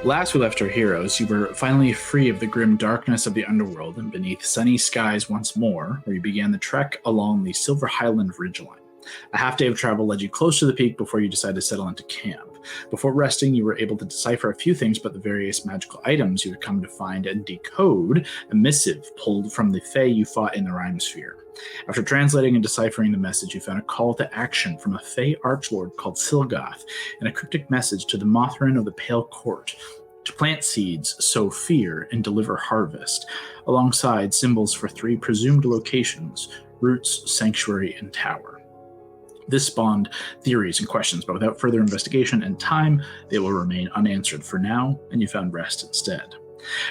Last we left our heroes, you were finally free of the grim darkness of the underworld and beneath sunny skies once more, where you began the trek along the Silver Highland ridgeline. A half day of travel led you close to the peak before you decided to settle into camp. Before resting, you were able to decipher a few things about the various magical items you had come to find and decode a missive pulled from the Fae you fought in the Rhyme Sphere. After translating and deciphering the message, you found a call to action from a Fae archlord called Silgoth and a cryptic message to the Mothrin of the Pale Court to plant seeds, sow fear, and deliver harvest, alongside symbols for 3 presumed locations: Roots, Sanctuary, and Tower. This spawned theories and questions, but without further investigation and time, they will remain unanswered for now, and you found rest instead.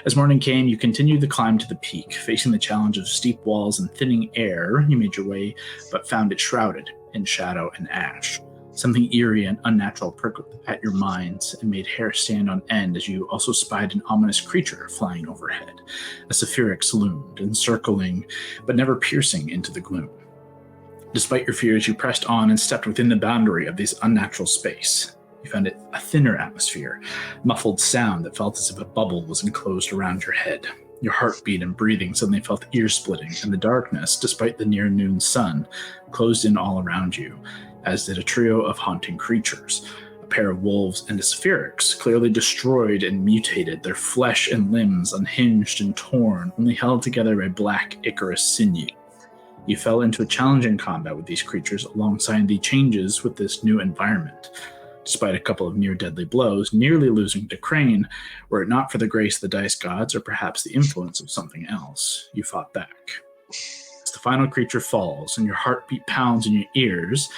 As morning came, you continued the climb to the peak. Facing the challenge of steep walls and thinning air, you made your way, but found it shrouded in shadow and ash. Something eerie and unnatural pricked at your minds and made hair stand on end as you also spied an ominous creature flying overhead. A Sephirix loomed, encircling, but never piercing into the gloom. Despite your fears, you pressed on and stepped within the boundary of this unnatural space. You found it a thinner atmosphere, muffled sound that felt as if a bubble was enclosed around your head. Your heartbeat and breathing suddenly felt ear-splitting, and the darkness, despite the near-noon sun, closed in all around you, as did a trio of haunting creatures. A pair of wolves and a Sephirix, clearly destroyed and mutated, their flesh and limbs unhinged and torn, only held together by black Icarus sinew. You fell into a challenging combat with these creatures alongside the changes with this new environment. Despite a couple of near-deadly blows, nearly losing to Crane, were it not for the grace of the dice gods or perhaps the influence of something else, you fought back. As the final creature falls and your heartbeat pounds in your ears,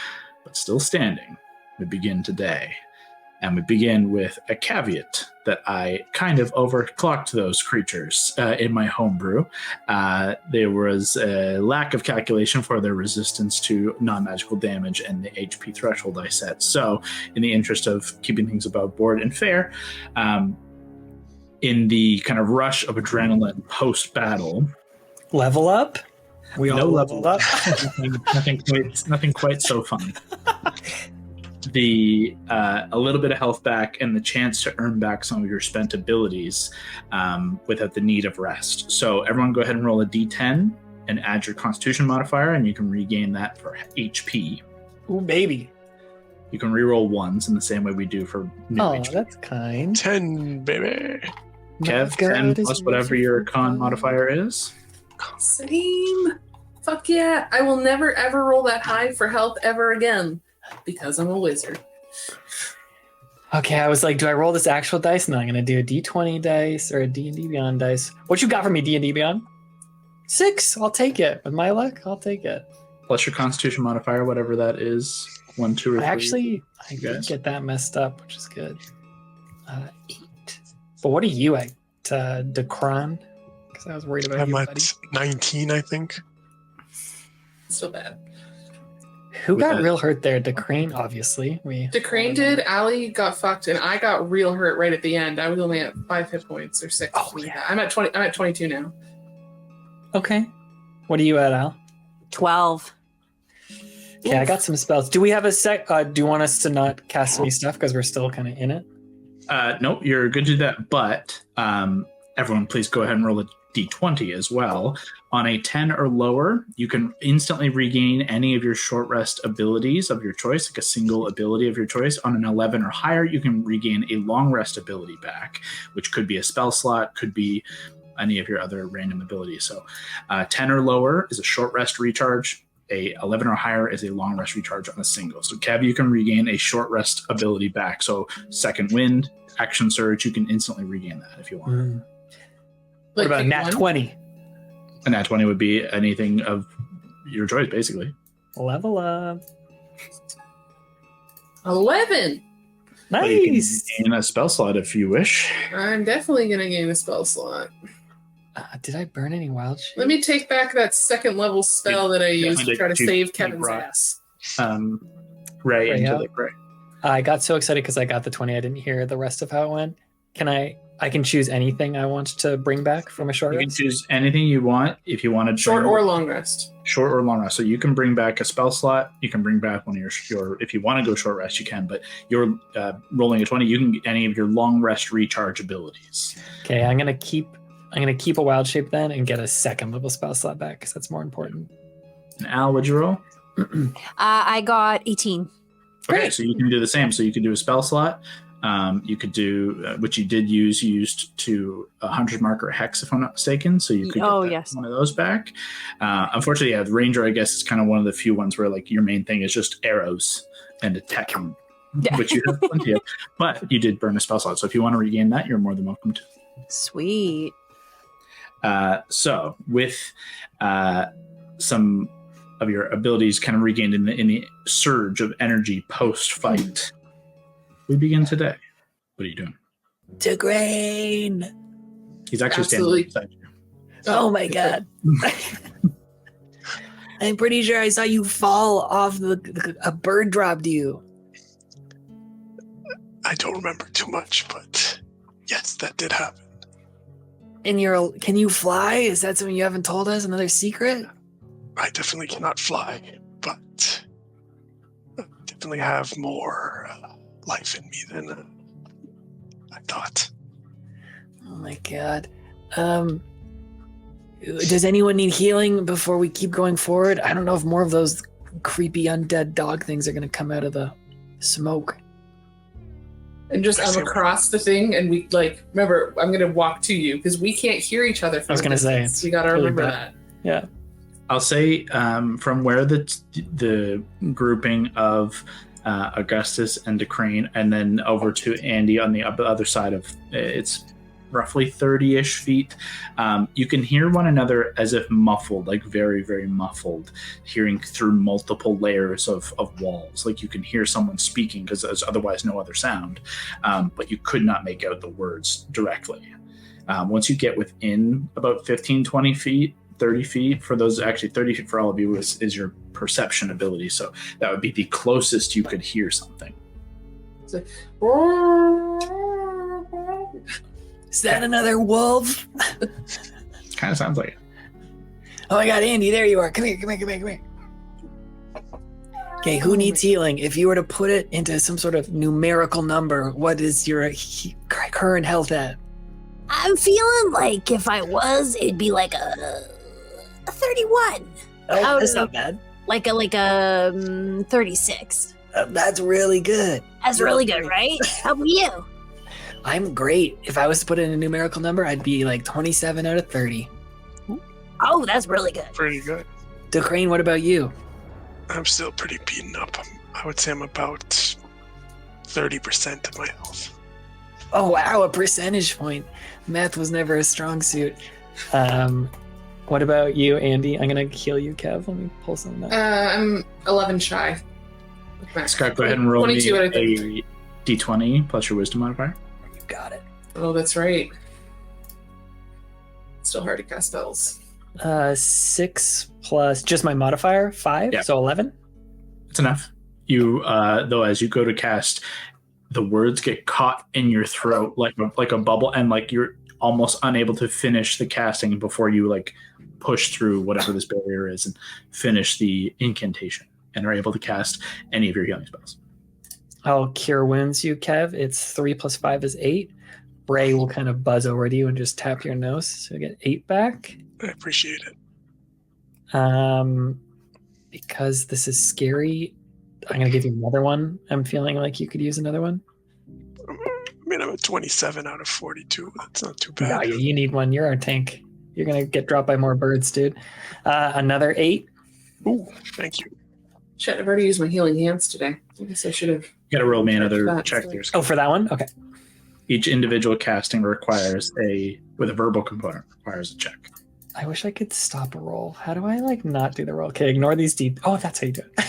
but still standing, we begin today. And we begin with a caveat that I kind of overclocked those creatures in my homebrew. There was a lack of calculation for their resistance to non-magical damage and the HP threshold I set. So, in the interest of keeping things above board and fair, in the kind of rush of adrenaline post-battle... Level up? We all leveled up? nothing quite so fun. A little bit of health back and the chance to earn back some of your spent abilities without the need of rest. So everyone go ahead and roll a d10 and add your constitution modifier, and you can regain that for HP. Ooh, baby. You can reroll ones in the same way we do for new HP. That's kind. 10, baby. Kev, 10 plus whatever your con modifier is. Same. Fuck yeah. I will never ever roll that high for health ever again. Because I'm a wizard. Okay, I was like, do I roll this actual dice? No, I'm going to do a D20 dice or a D&D Beyond dice. What you got for me, D&D Beyond? 6. I'll take it. With my luck, I'll take it. Plus your constitution modifier, whatever that is. 1, 2, or 3. Actually, I did get that messed up, which is good. 8. But what are you at, Decron? Because I was worried about you, I'm buddy. at 19, I think. So bad. Who got real hurt there? Decrane, obviously. Decrane did. Allie got fucked, and I got real hurt right at the end. I was only at 5 hit points or 6. Oh, yeah. I'm at 20. I'm at 22 now. Okay. What are you at, Al? 12. Okay, I got some spells. Do we have a sec? Do you want us to not cast any stuff because we're still kind of in it? Nope, you're good to do that. But everyone, please go ahead and roll a d20 as well. On a 10 or lower, you can instantly regain any of your short rest abilities of your choice, like a single ability of your choice. On an 11 or higher, you can regain a long rest ability back, which could be a spell slot, could be any of your other random abilities. So 10 or lower is a short rest recharge. A 11 or higher is a long rest recharge on a single. So Kev, you can regain a short rest ability back. So second wind, action surge, you can instantly regain that if you want. What about nat 20? A nat 20 would be anything of your choice, basically. Level up. 11. Well, you Nice. can gain a spell slot if you wish. I'm definitely going to gain a spell slot. Did I burn any wild shit? Let me take back that second level spell that I used to try to save Kevin's brought, ass. Ray into out? the fray. I got so excited because I got the 20. I didn't hear the rest of how it went. Can I I can choose anything I want to bring back from a short You can rest? choose anything you want. If you want to Short or long rest. short or long rest. So you can bring back a spell slot. You can bring back one of your if you want to go short rest, you can. But you're rolling a 20. You can get any of your long rest recharge abilities. Okay, I'm gonna keep a wild shape then and get a second level spell slot back because that's more important. And Al, what'd you roll? I got 18. Okay, Great. so you can do the same. So you can do a spell slot. You could do, which you did use, you used to 100 marker hex, if I'm not mistaken. So you could get one of those back. Unfortunately, the Ranger, I guess, is kind of one of the few ones where like your main thing is just arrows and attacking, which you have plenty of. But you did burn a spell slot. So if you want to regain that, you're more than welcome to. Sweet. So with some of your abilities kind of regained in the surge of energy post-fight, we begin today. What are you doing? Degrain. He's actually Absolutely. standing beside you. Oh my god. I'm pretty sure I saw you fall off a bird dropped you. I don't remember too much, but yes, that did happen. And can you fly? Is that something you haven't told us? Another secret? I definitely cannot fly, but I definitely have more life in me than I thought. Oh my god. Does anyone need healing before we keep going forward? I don't know if more of those creepy undead dog things are going to come out of the smoke. And just I'm across the thing, and we remember I'm gonna walk to you because we can't hear each other. From I was gonna say, we gotta really remember bad. that. Yeah. I'll say from where the grouping of Augustus and DeCrane, and then over to Andy on the other side of it's roughly 30-ish feet. You can hear one another as if muffled, like very, very muffled, hearing through multiple layers of walls. Like you can hear someone speaking because there's otherwise no other sound, but you could not make out the words directly. Once you get within about 15, 20 feet, 30 feet, for those, actually 30 feet for all of you is your perception ability. So that would be the closest you could hear something. It's like, Is that another wolf? Kind of sounds like it. Oh my god, Andy, there you are. Come here. Okay, who needs healing? If you were to put it into some sort of numerical number, what is your current health at? I'm feeling like if I was, it'd be like a 31. Oh, that's not bad. Like a 36. That's really good. That's really good, right? How about you? I'm great. If I was to put in a numerical number, I'd be like 27 out of 30. Oh, that's really good. Pretty good. DeCrane, what about you? I'm still pretty beaten up. I would say I'm about 30% of my health. Oh wow, a percentage point. Math was never a strong suit. What about you, Andy? I'm gonna heal you, Kev. Let me pull something up. I'm 11 shy. Scott, go ahead and roll 22 out of me a d20 plus your wisdom modifier. You got it. Oh, that's right. It's still hard to cast spells. 6 plus just my modifier, 5, Yeah. so 11. It's enough. You, though, as you go to cast, the words get caught in your throat like a bubble, and like you're almost unable to finish the casting before you like push through whatever this barrier is and finish the incantation, and are able to cast any of your healing spells. I'll cure wounds you, Kev. It's 3 plus 5 is 8. Bray will kind of buzz over to you and just tap your nose, so you get 8 back. I appreciate it. Because this is scary, I'm gonna give you another one. I'm feeling like you could use another one. I mean, I'm at 27 out of 42. That's not too Yeah, bad. you need one. You're our tank. You're gonna get dropped by more birds, dude. Another 8. Ooh, thank you. Shit, I've already used my healing hands today. I guess I should have. You gotta roll me another That's check fine. there. Oh, for that one? Okay. Each individual casting requires with a verbal component, requires a check. I wish I could stop a roll. How do I like not do the roll? Okay, ignore these deep. Oh, that's how you do it.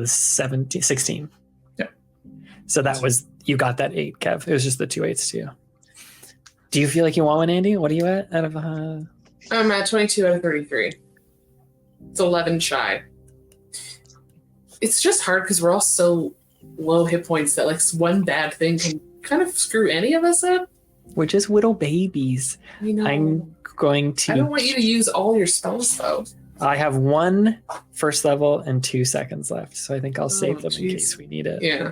16. Yeah. So that was, you got that 8, Kev. It was just the 2 8s to you. Do you feel like you want one, Andy? What are you at out of I'm at 22 out of 33. It's 11 shy. It's just hard because we're all so low hit points that like one bad thing can kind of screw any of us up. We're just little babies. You know, I'm going to. I don't want you to use all your spells though. I have 1 first level and 2 seconds left, so I think I'll save them in jeez. case we need it. Yeah.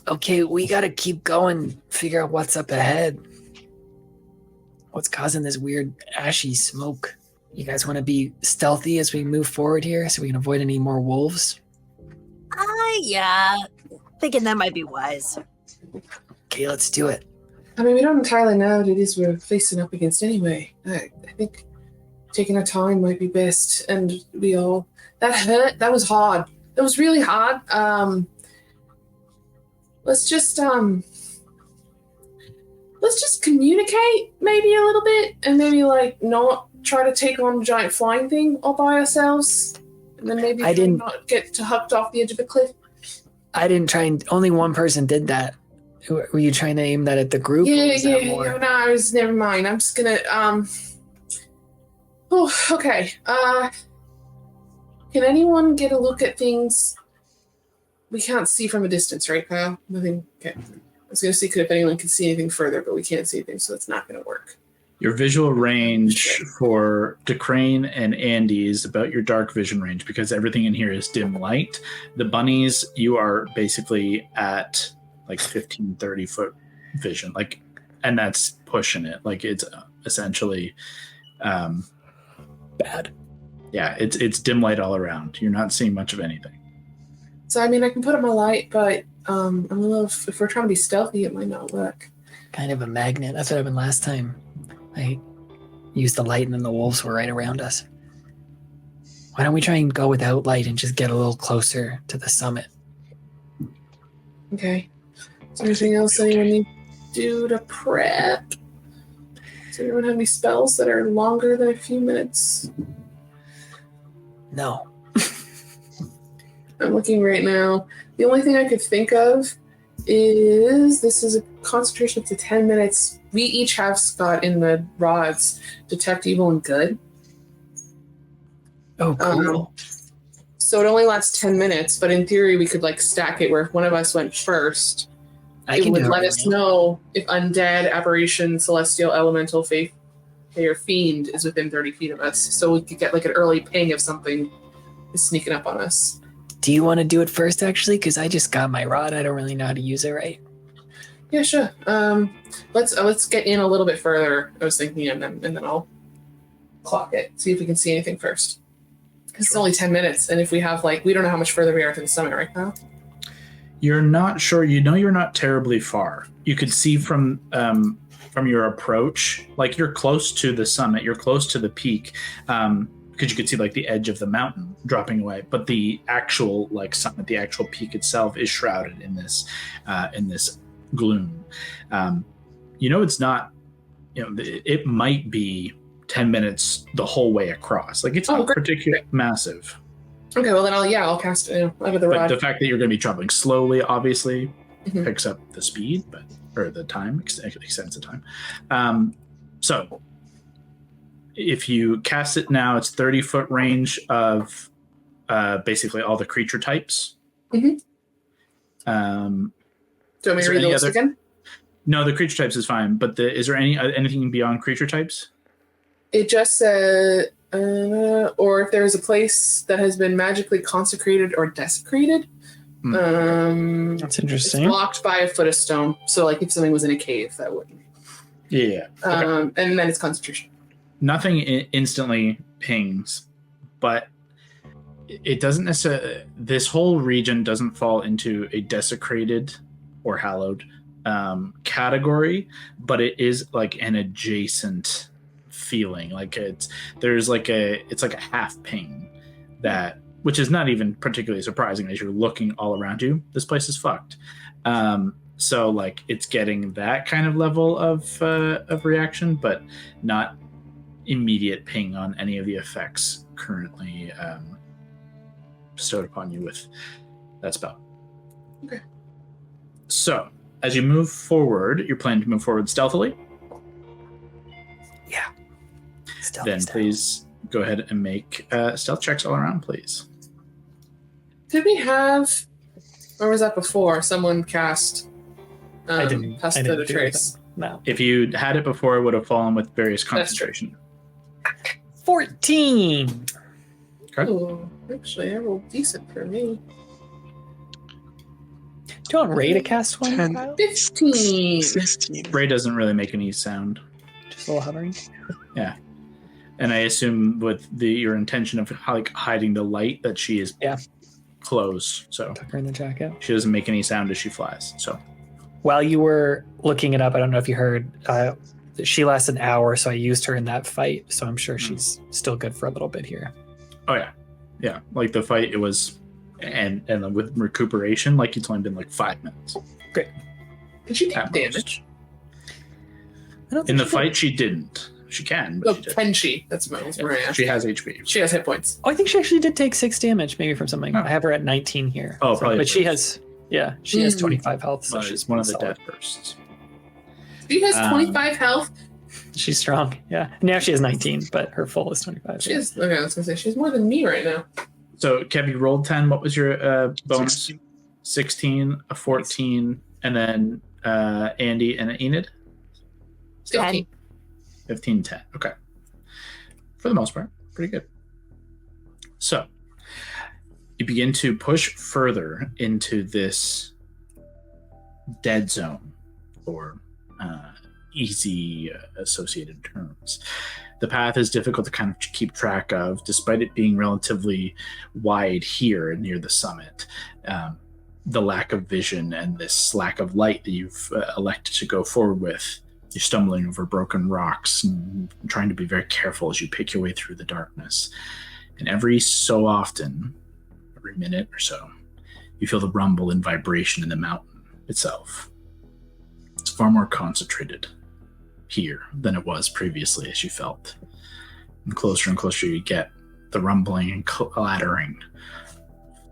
Okay, we gotta keep going. Figure out what's up ahead. What's causing this weird ashy smoke? You guys want to be stealthy as we move forward here, so we can avoid any more wolves? Yeah. Thinking that might be wise. Okay, let's do it. I mean, we don't entirely know what it is we're facing up against anyway. I think taking our time might be best, and we all... That hurt. That was hard. That was really hard. Let's just communicate maybe a little bit, and maybe like not try to take on a giant flying thing all by ourselves, and then maybe not get hooked off the edge of a cliff. I didn't try and... Only one person did that. Were you trying to aim that at the group? Yeah. No, I was... Never mind. I'm just gonna... Oh, okay. Can anyone get a look at things we can't see from a distance, right, Kyle? Nothing... Okay. I was gonna see if anyone can see anything further, but we can't see anything, so it's not gonna work. Your visual range for DeCrane and Andy is about your dark vision range because everything in here is dim light. The bunnies, you are basically at like 15, 30 foot vision, like, and that's pushing it. Like it's essentially bad. Yeah, it's dim light all around. You're not seeing much of anything. So I mean, I can put up my light, but I'm a little. If we're trying to be stealthy, it might not work. Kind of a magnet. That's what happened last time. I used the light and then the wolves were right around us. Why don't we try and go without light and just get a little closer to the summit? Okay. Is there anything else anyone need to do to prep? Does anyone have any spells that are longer than a few minutes? No. I'm looking right now. The only thing I could think of is this is a concentration up to 10 minutes. We each have, Scott, in the rods, detect evil and good. Oh, cool. So it only lasts 10 minutes, but in theory we could like stack it where if one of us went first, it would let us know if undead, aberration, celestial, elemental, faith, or fiend is within 30 feet of us. So we could get like an early ping if something is sneaking up on us. Do you want to do it first, actually? Because I just got my rod. I don't really know how to use it right. Yeah, sure. Let's get in a little bit further. I was thinking, and then I'll clock it. See if we can see anything first. Because it's only 10 minutes, and if we have we don't know how much further we are to the summit right now. You're not sure. You know, you're not terribly far. You could see from your approach, like you're close to the summit. You're close to the peak. Because you could see like the edge of the mountain dropping away, but the actual summit, the actual peak itself is shrouded in this gloom. It's not. It might be 10 minutes the whole way across. Like it's not particularly massive. Okay, well then I'll cast it out of the rod. But the fact that you're going to be traveling slowly, obviously, picks up the speed, or the time extends the time. So. If you cast it now, it's 30-foot range of basically all the creature types. Mm-hmm. Do you want me to read the list again? No, the creature types is fine. But is there anything beyond creature types? It just said, or if there is a place that has been magically consecrated or desecrated. That's interesting. It's blocked by a foot of stone. So, if something was in a cave, that wouldn't. Yeah. Okay. And then it's concentration. Nothing instantly pings, but it doesn't necessarily. This whole region doesn't fall into a desecrated or hallowed category, but it is like an adjacent feeling. It's like a half ping which is not even particularly surprising as you're looking all around you. This place is fucked. So it's getting that kind of level of reaction, but not immediate ping on any of the effects currently bestowed upon you with that spell. Okay. So, as you move forward, you're planning to move forward stealthily? Yeah. Then please go ahead and make stealth checks all around, please. Did we have Or was that before someone cast I didn't Pesta the do Trace? that. No. If you had it before, it would have fallen with various concentration. 14. Okay. Ooh, actually, I rolled decent for me. Do you want Ray to cast one? 10. Kyle? 15. 16. Ray doesn't really make any sound. Just a little hovering. Yeah. And I assume with your intention of like hiding the light that she is closed. So Tuck her in the jacket. she doesn't make any sound as she flies. So While you were looking it up, I don't know if you heard, she lasts an hour, so I used her in that fight. So I'm sure she's still good for a little bit here. oh yeah. Like the fight, it was and with recuperation, like it's only been like 5 minutes. Great. Did she take At most. damage? I don't In think the she fight, she didn't. She can, but Oh, she didn't. can she? That's what I was going to ask. She has HP. She has hit points. Oh, I think she actually did take 6 damage, maybe from something. Oh. I have her at 19 here. Oh, probably But she burst. has, she has Mm. 25 health, so Well, she's it's one of the solid. death bursts. She has Um, 25 health. She's strong, yeah. Now she has 19, but her full is 25. She has, okay, I was going to say, she's more than me right now. So, Kev, you rolled 10. What was your bonus? 16. 16, a 14, and then Andy and Enid? 15. 15, 10. Okay. For the most part, pretty good. So, you begin to push further into this dead zone, or easy associated terms. The path is difficult to kind of keep track of, despite it being relatively wide here near the summit. The lack of vision and this lack of light that you've elected to go forward with. You're stumbling over broken rocks and trying to be very careful as you pick your way through the darkness. And every so often, every minute or so, you feel the rumble and vibration in the mountain itself. It's far more concentrated here than it was previously, as you felt. And closer you get, the rumbling and clattering,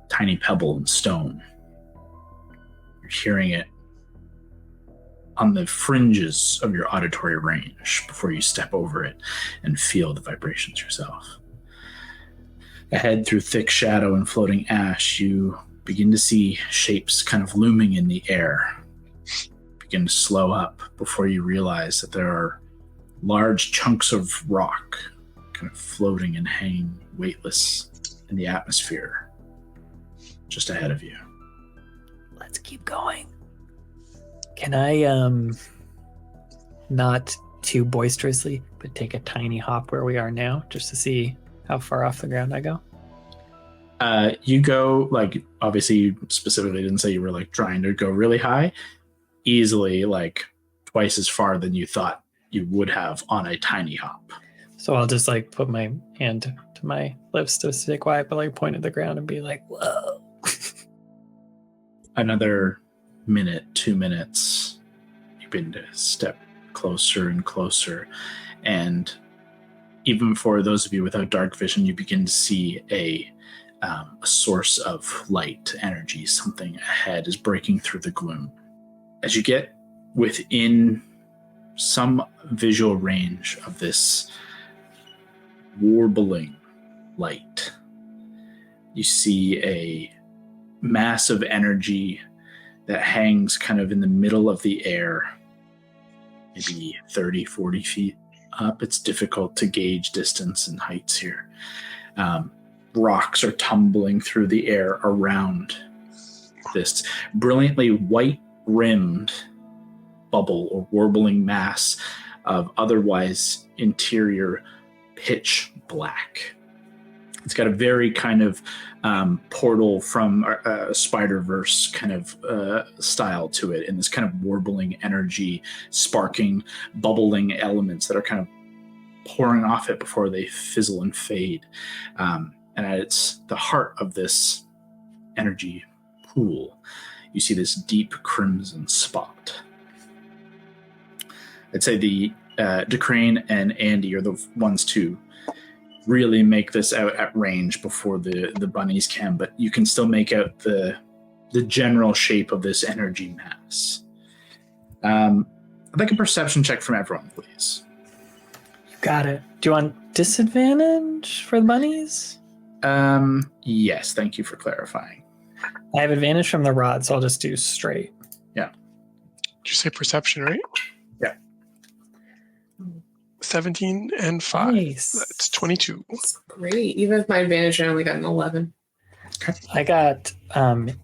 tiny pebble and stone. You're hearing it on the fringes of your auditory range before you step over it and feel the vibrations yourself. Ahead, through thick shadow and floating ash, you begin to see shapes kind of looming in the air. Begin to slow up before you realize that there are large chunks of rock kind of floating and hanging weightless in the atmosphere just ahead of you. Let's keep going. Can I, not too boisterously, but take a tiny hop where we are now, just to see how far off the ground I go? You go, like, obviously you specifically didn't say you were, like, trying to go really high. Easily, like, twice as far than you thought you would have on a tiny hop. So I'll just, like, put my hand to my lips to stay quiet, but, like, point at the ground and be like, whoa. Another minute, 2 minutes, you begin to step closer and closer. And even for those of you without dark vision, you begin to see a source of light, energy. Something ahead is breaking through the gloom. As you get within some visual range of this warbling light, you see a mass of energy that hangs kind of in the middle of the air, maybe 30, 40 feet up. It's difficult to gauge distance and heights here. Rocks are tumbling through the air around this brilliantly white-rimmed bubble or warbling mass of otherwise interior pitch black. It's got a very kind of portal from a Spider-Verse kind of style to it, and this kind of warbling energy, sparking, bubbling elements that are kind of pouring off it before they fizzle and fade. And at the heart of this energy pool, you see this deep crimson spot. I'd say the DeCrane and Andy are the ones to really make this out at range before the bunnies can, but you can still make out the general shape of this energy mass. I'd like a perception check from everyone, please. You got it. Do you want disadvantage for the bunnies? Yes, thank you for clarifying. I have advantage from the rod, so I'll just do straight. Did you say perception, right? Yeah. 17 and 5. Nice. That's 22. That's great. Even with my advantage, I only got an 11. I got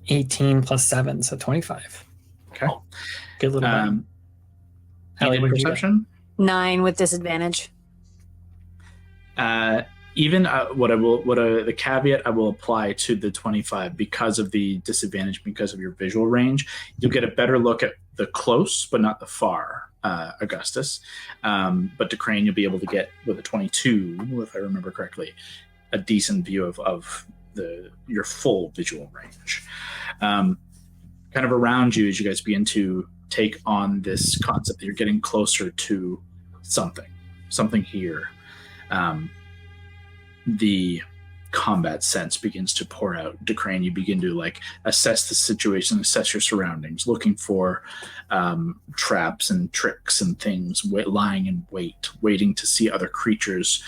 18 plus 7, so 25. Okay. Good little one. Ellie, perception? 9 with disadvantage. Even the caveat I will apply to the 25 because of the disadvantage, because of your visual range, you'll get a better look at the close but not the far, Augustus. But to Crane, you'll be able to get with a 22, if I remember correctly, a decent view of your full visual range. Kind of around you as you guys begin to take on this concept that you're getting closer to something here. The combat sense begins to pour out. Decrane, you begin to assess the situation, assess your surroundings, looking for traps and tricks and things, lying in wait, waiting to see other creatures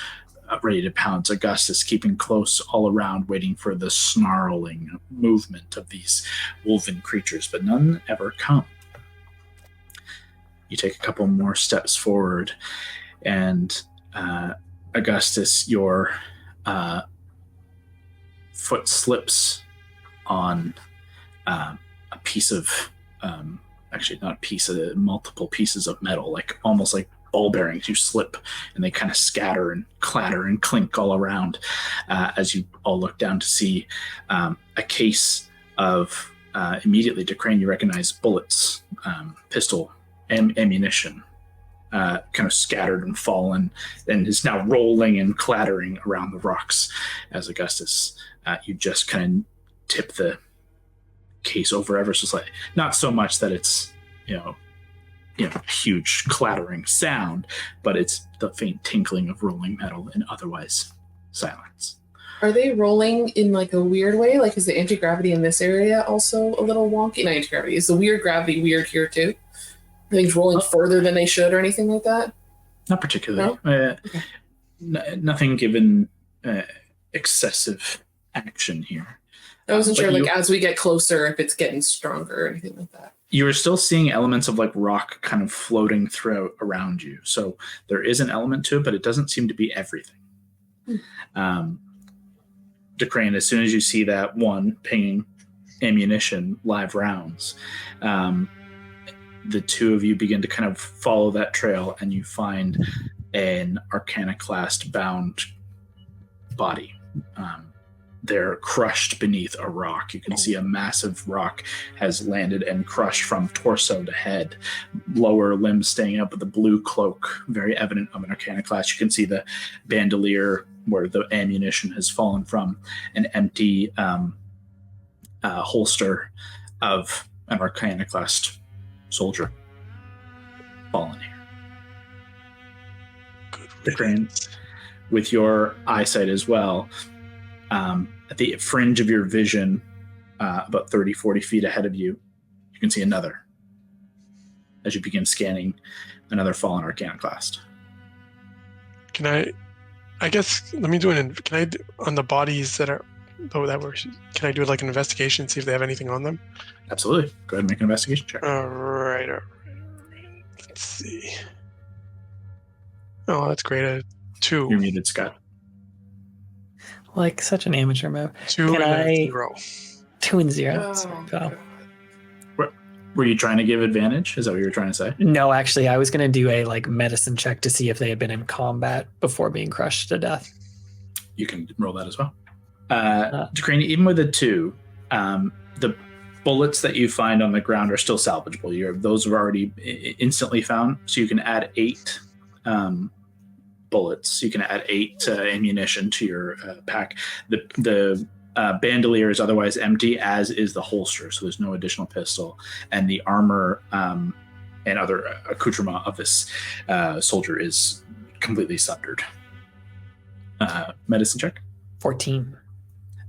ready to pounce. Augustus keeping close all around, waiting for the snarling movement of these wolven creatures, but none ever come. You take a couple more steps forward, and Augustus, your foot slips on a piece of, actually not a piece of, multiple pieces of metal, almost like ball bearings. You slip and they kind of scatter and clatter and clink all around as you all look down to see a case of, immediately to Crane, you recognize bullets, pistol, ammunition, kind of scattered and fallen, and is now rolling and clattering around the rocks. As Augustus, you just kind of tip the case over ever so slightly. Not so much that it's huge clattering sound, but it's the faint tinkling of rolling metal and otherwise silence. Are they rolling in a weird way? Is the anti-gravity in this area also a little wonky? Not anti-gravity. Is the weird gravity weird here too? Are things rolling further than they should or anything like that? Not particularly. No? Okay. Nothing given excessive action here. I wasn't sure, as we get closer, if it's getting stronger or anything like that. You are still seeing elements of rock kind of floating throughout around you. So there is an element to it, but it doesn't seem to be everything. Decrane, as soon as you see that one pinging ammunition, live rounds, the two of you begin to kind of follow that trail, and you find an Arcana-classed bound body. They're crushed beneath a rock. You can see a massive rock has landed and crushed from torso to head. Lower limbs staying up with the blue cloak, very evident of an Arcana class. You can see the bandolier where the ammunition has fallen from, an empty holster of an Arcana-classed soldier fallen here. Decrane, with your eyesight as well, at the fringe of your vision, about 30, 40 feet ahead of you, you can see another. As you begin scanning, another fallen Arcana class. Let me do on the bodies that can I do an investigation, see if they have anything on them? Absolutely. Go ahead and make an investigation check. All right. Let's see. Oh, that's great. A 2. You're muted, Scott. Such an amateur move. 2 and a 0. 2 and 0. Were you trying to give advantage? Is that what you were trying to say? No, actually, I was going to do a medicine check to see if they had been in combat before being crushed to death. You can roll that as well. Decrane, even with a 2, the bullets that you find on the ground are still salvageable. Those are already instantly found, so you can add 8 bullets. You can add 8 ammunition to your pack. The bandolier is otherwise empty, as is the holster, so there's no additional pistol. And the armor and other accoutrement of this soldier is completely sundered. Medicine check? 14.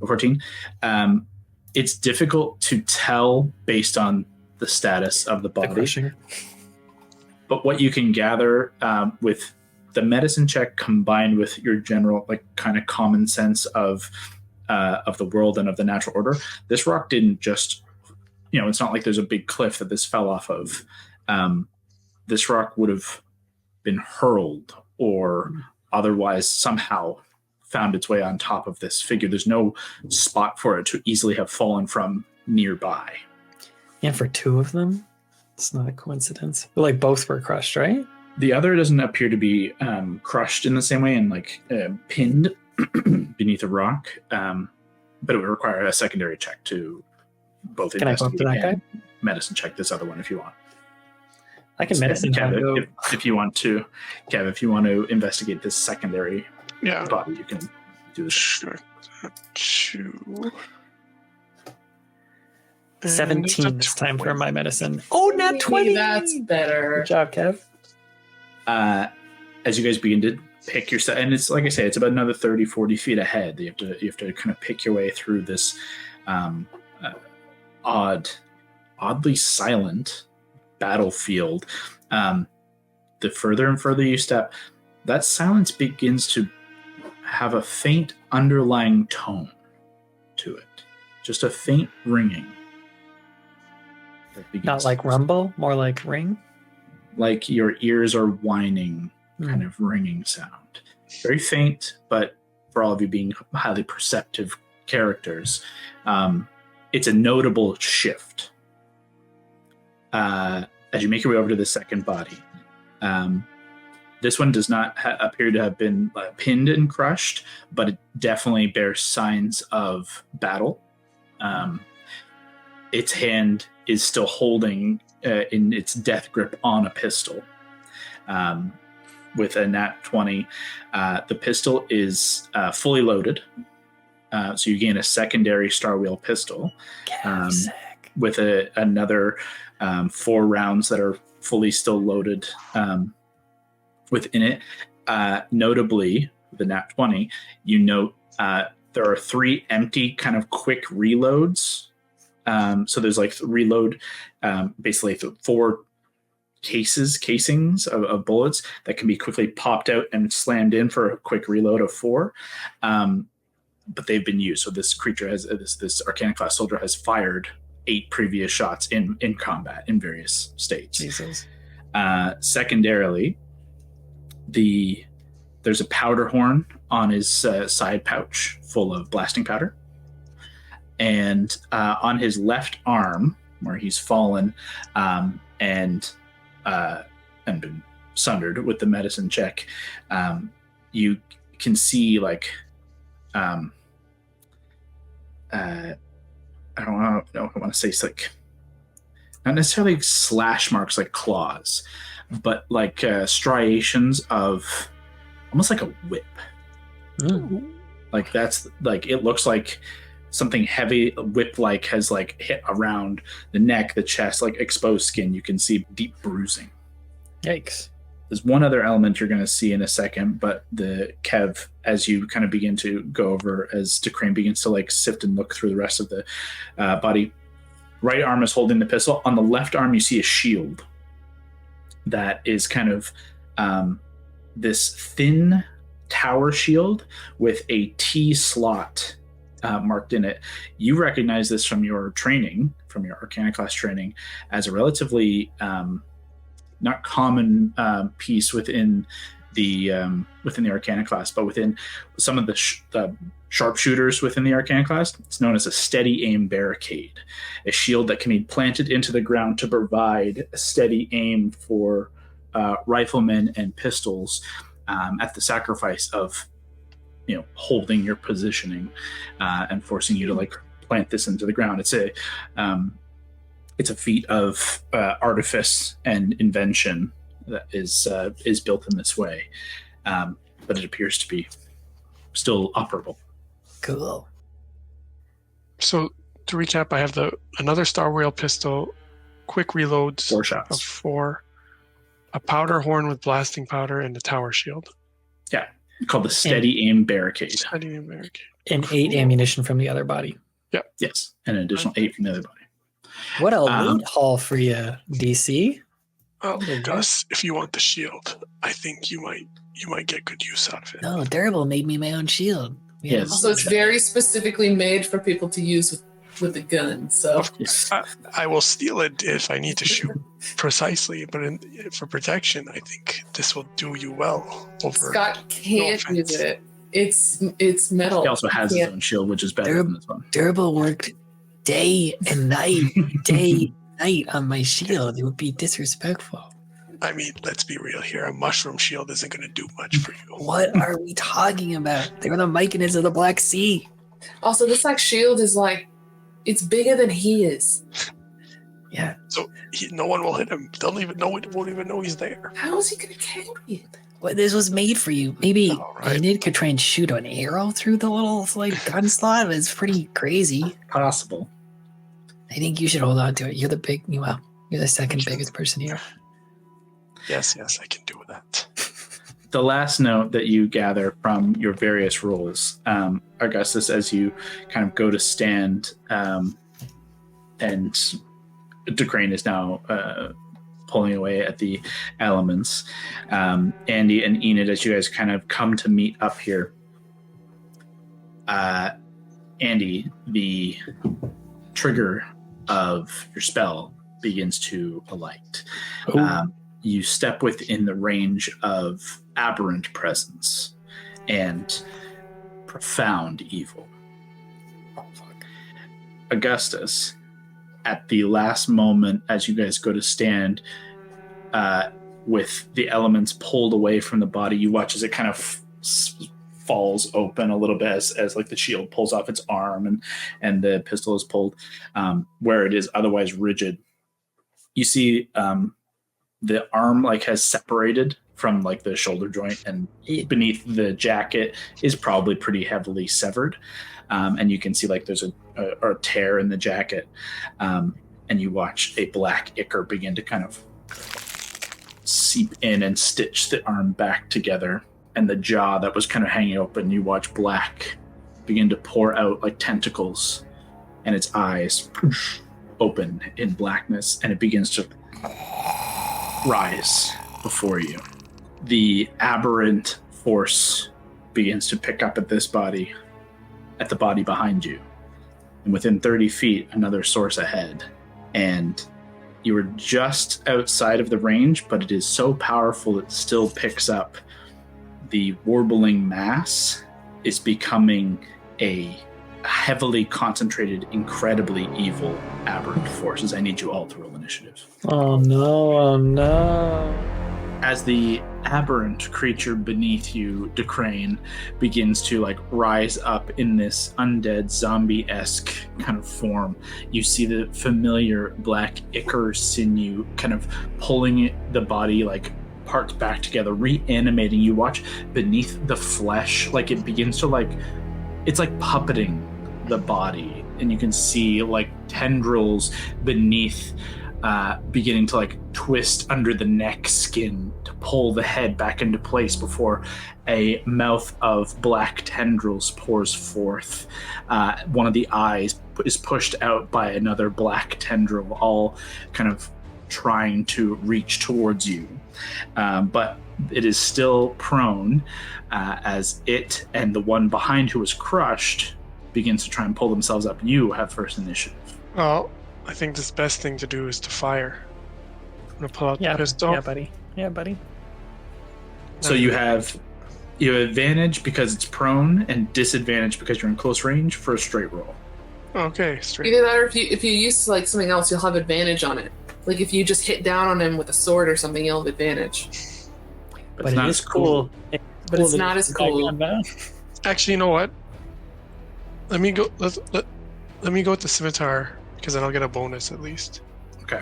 14. It's difficult to tell based on the status of the body. But what you can gather with the medicine check combined with your general kind of common sense of of the world and of the natural order. This rock didn't just, it's not like there's a big cliff that this fell off of. This rock would have been hurled or otherwise somehow found its way on top of this figure. There's no spot for it to easily have fallen from nearby. Yeah, for two of them, it's not a coincidence. But like both were crushed, right? The other doesn't appear to be crushed in the same way and like pinned beneath a rock, but it would require a secondary check to both investigate and medicine check this other one if you want. I can medicine Kev, if you want to, Kev, if you want to investigate this secondary body, you can do this. Sure. 17 this time for my medicine. Oh, not 20. That's better. Good job, Kev. As you guys begin to pick your and it's like I say, it's about another 30, 40 feet ahead. You have to kind of pick your way through this oddly silent battlefield. The further and further you step, that silence begins to have a faint underlying tone to it. Just a faint ringing. Not like rumble, more like ring? Like your ears are whining, kind of ringing sound. Very faint, but for all of you being highly perceptive characters, it's a notable shift. As you make your way over to the second body, this one does not appear to have been pinned and crushed, but it definitely bears signs of battle. Its hand is still holding in its death grip on a pistol. With a nat 20, the pistol is fully loaded. So you gain a secondary Star Wheel pistol with another 4 rounds that are fully still loaded within it. Notably, the nat 20, you note there are 3 empty kind of quick reloads. So there's like reload, basically 4 casings of bullets that can be quickly popped out and slammed in for a quick reload of 4. But they've been used. So this creature has this Arcana class soldier has fired 8 previous shots in combat in various states. Jesus. Secondarily, there's a powder horn on his side pouch full of blasting powder. And on his left arm, where he's fallen and been sundered with the medicine check, you can see like I don't know if I want to say it's like not necessarily slash marks like claws, but like striations of almost like a whip. Like that's like it looks like something heavy whip-like has like hit around the neck, the chest, like exposed skin. You can see deep bruising. Yikes. There's one other element you're going to see in a second, but the Kev, as you kind of begin to go over, as DeCrane begins to like sift and look through the rest of the body, right arm is holding the pistol. On the left arm, you see a shield that is kind of this thin tower shield with a T slot marked in it. You recognize this from your training, from your Arcana class training, as a relatively not common piece within the Arcana class, but within some of the sharpshooters within the Arcana class. It's known as a steady aim barricade, a shield that can be planted into the ground to provide a steady aim for riflemen and pistols at the sacrifice of holding your positioning and forcing you to like plant this into the ground. It's a feat of artifice and invention that is built in this way, but it appears to be still operable. Cool. So to recap, I have another Star Wheel pistol, quick reloads 4 shots of 4, a powder horn with blasting powder, and a tower shield. Yeah. Called the steady aim barricade. Steady aim barricade. And 8 ammunition from the other body. Yep. Yes, and an additional 8 from the other body. What a loot haul for you, DC. Well, Gus, if you want the shield, I think you might get good use out of it. No, Durable made me my own shield. Yes. Also, it's very specifically made for people to use with a gun. So I will steal it if I need to shoot precisely, but for protection, I think this will do you well. Scott can't use it. It's metal. He also has his own shield, which is better than this one. Durable worked day and night, on my shield. It would be disrespectful. I mean, let's be real here. A mushroom shield isn't going to do much for you. What are we talking about? They were the Myconans of the Black Sea. Also, this shield is it's bigger than he is. Yeah. So no one will hit him. They'll even know. Won't even know he's there. How is he going to carry it? Well, this was made for you. Maybe right. Enid could try and shoot an arrow through the little gun slot. It's pretty crazy. Possible. I think you should hold on to it. You're the second biggest person here. Yes, I can do that. The last note that you gather from your various roles, Augustus, as you kind of go to stand, and DeCrane is now pulling away at the elements. Andy and Enid, as you guys kind of come to meet up here, Andy, the trigger of your spell begins to alight. You step within the range of aberrant presence and profound evil. Augustus, at the last moment, as you guys go to stand, with the elements pulled away from the body, you watch as it kind of falls open a little bit as the shield pulls off its arm and the pistol is pulled where it is otherwise rigid. You see the arm has separated from the shoulder joint, and beneath the jacket is probably pretty heavily severed. And you can see there's a tear in the jacket. And you watch a black ichor begin to kind of seep in and stitch the arm back together. And the jaw that was kind of hanging open, you watch black begin to pour out like tentacles, and its eyes open in blackness, and it begins to rise before you. The aberrant force begins to pick up at this body, at the body behind you. And within 30 feet, another source ahead. And you are just outside of the range, but it is so powerful it still picks up. The warbling mass is becoming a heavily concentrated, incredibly evil aberrant forces. I need you all to roll initiative. Oh no. As the aberrant creature beneath you, DeCrane, begins to rise up in this undead zombie-esque kind of form, you see the familiar black ichor sinew kind of pulling the body parts back together, reanimating. You watch beneath the flesh, it begins to it's puppeting the body, and you can see tendrils beneath beginning to twist under the neck skin to pull the head back into place before a mouth of black tendrils pours forth. One of the eyes is pushed out by another black tendril, all kind of trying to reach towards you. But it is still prone as it and the one behind who was crushed begins to try and pull themselves up. You have first initiative. Well, I think the best thing to do is to fire. I'm going to pull out the pistol. Yeah, buddy. So you have advantage because it's prone and disadvantage because you're in close range for a straight roll. Okay, straight. Either that or if you use something else, you'll have advantage on it. If you just hit down on him with a sword or something, you'll have advantage. But it is cool. But it's not as cool. Actually, you know what? Let me go. Let me go with the scimitar, because then I'll get a bonus at least. Okay.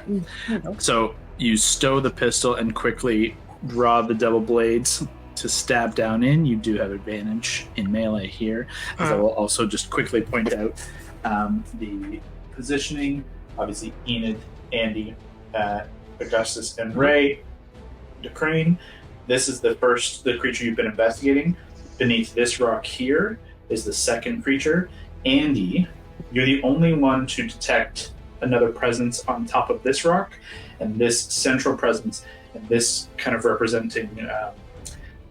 So you stow the pistol and quickly draw the double blades to stab down in. You do have advantage in melee here. As I will also just quickly point out the positioning. Obviously, Enid, Andy, Augustus, and Ray, DeCrane. This is the creature you've been investigating. Beneath this rock here is the second creature. Andy, you're the only one to detect another presence on top of this rock, and this central presence, and this kind of representing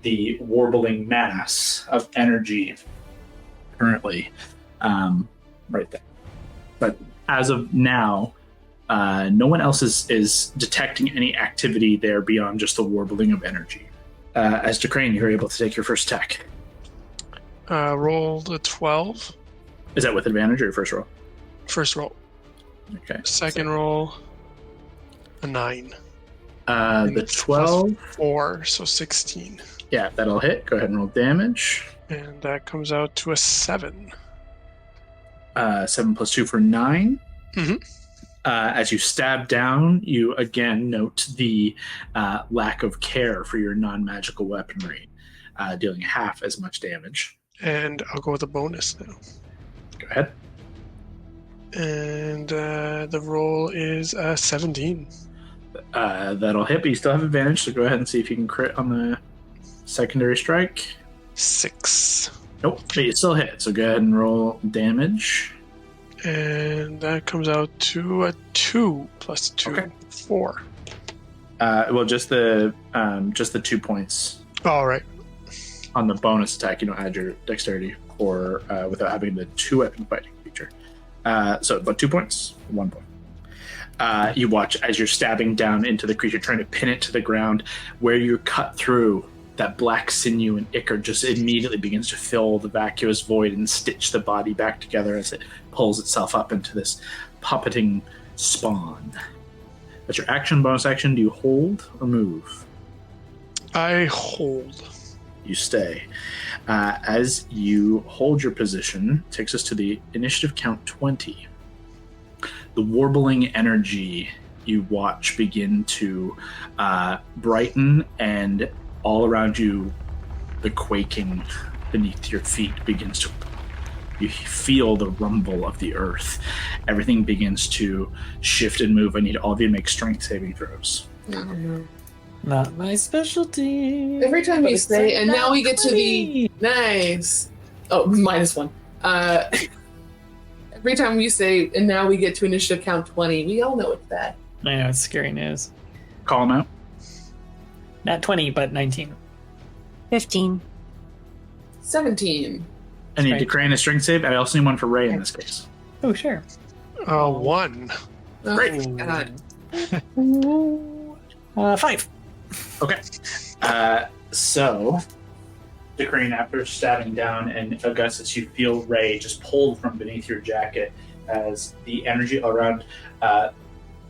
the warbling mass of energy currently right there. But as of now, no one else is detecting any activity there beyond just the warbling of energy. As Decrane, you're able to take your first attack. Rolled a 12. Is that with advantage or your first roll? First roll. Okay. Second roll, a 9. The 12. 4, so 16. Yeah, that'll hit. Go ahead and roll damage. And that comes out to a 7. 7 plus 2 for 9. Mm-hmm. As you stab down, you again note the lack of care for your non-magical weaponry, dealing half as much damage. And I'll go with a bonus now. Go ahead. And the roll is 17. That'll hit, but you still have advantage, so go ahead and see if you can crit on the secondary strike. 6. Nope, but you still hit, so go ahead and roll damage. And that comes out to a 2 plus 2, Okay. 4. Well, just the 2 points All right. on the bonus attack. You don't add your dexterity or without having the 2-weapon fighting feature. So about 2 points, 1 point. You watch as you're stabbing down into the creature, trying to pin it to the ground. Where you cut through, that black sinew and ichor just immediately begins to fill the vacuous void and stitch the body back together as it pulls itself up into this puppeting spawn. That's your action. Bonus action. Do you hold or move? I hold. You stay. As you hold your position, takes us to the initiative count 20. The warbling energy you watch begin to brighten, and all around you, the quaking beneath your feet begins to... You feel the rumble of the earth. Everything begins to shift and move. I need all of you to make strength saving throws. Not my specialty. Every time But you it's say, like and now we get to the 20. nice. Oh, -1. Every time you say, and now we get to initiative count 20, we all know it's that. I know, it's scary news. Call them out. Not 20, but 19. 15. 17. I need to Strength. crane a strength save. I also need one for Ray in this case. Oh, sure. 1. Oh, Great. God. 5. Okay. So, Decrane, after stabbing down, and Augustus, you feel Ray just pulled from beneath your jacket as the energy around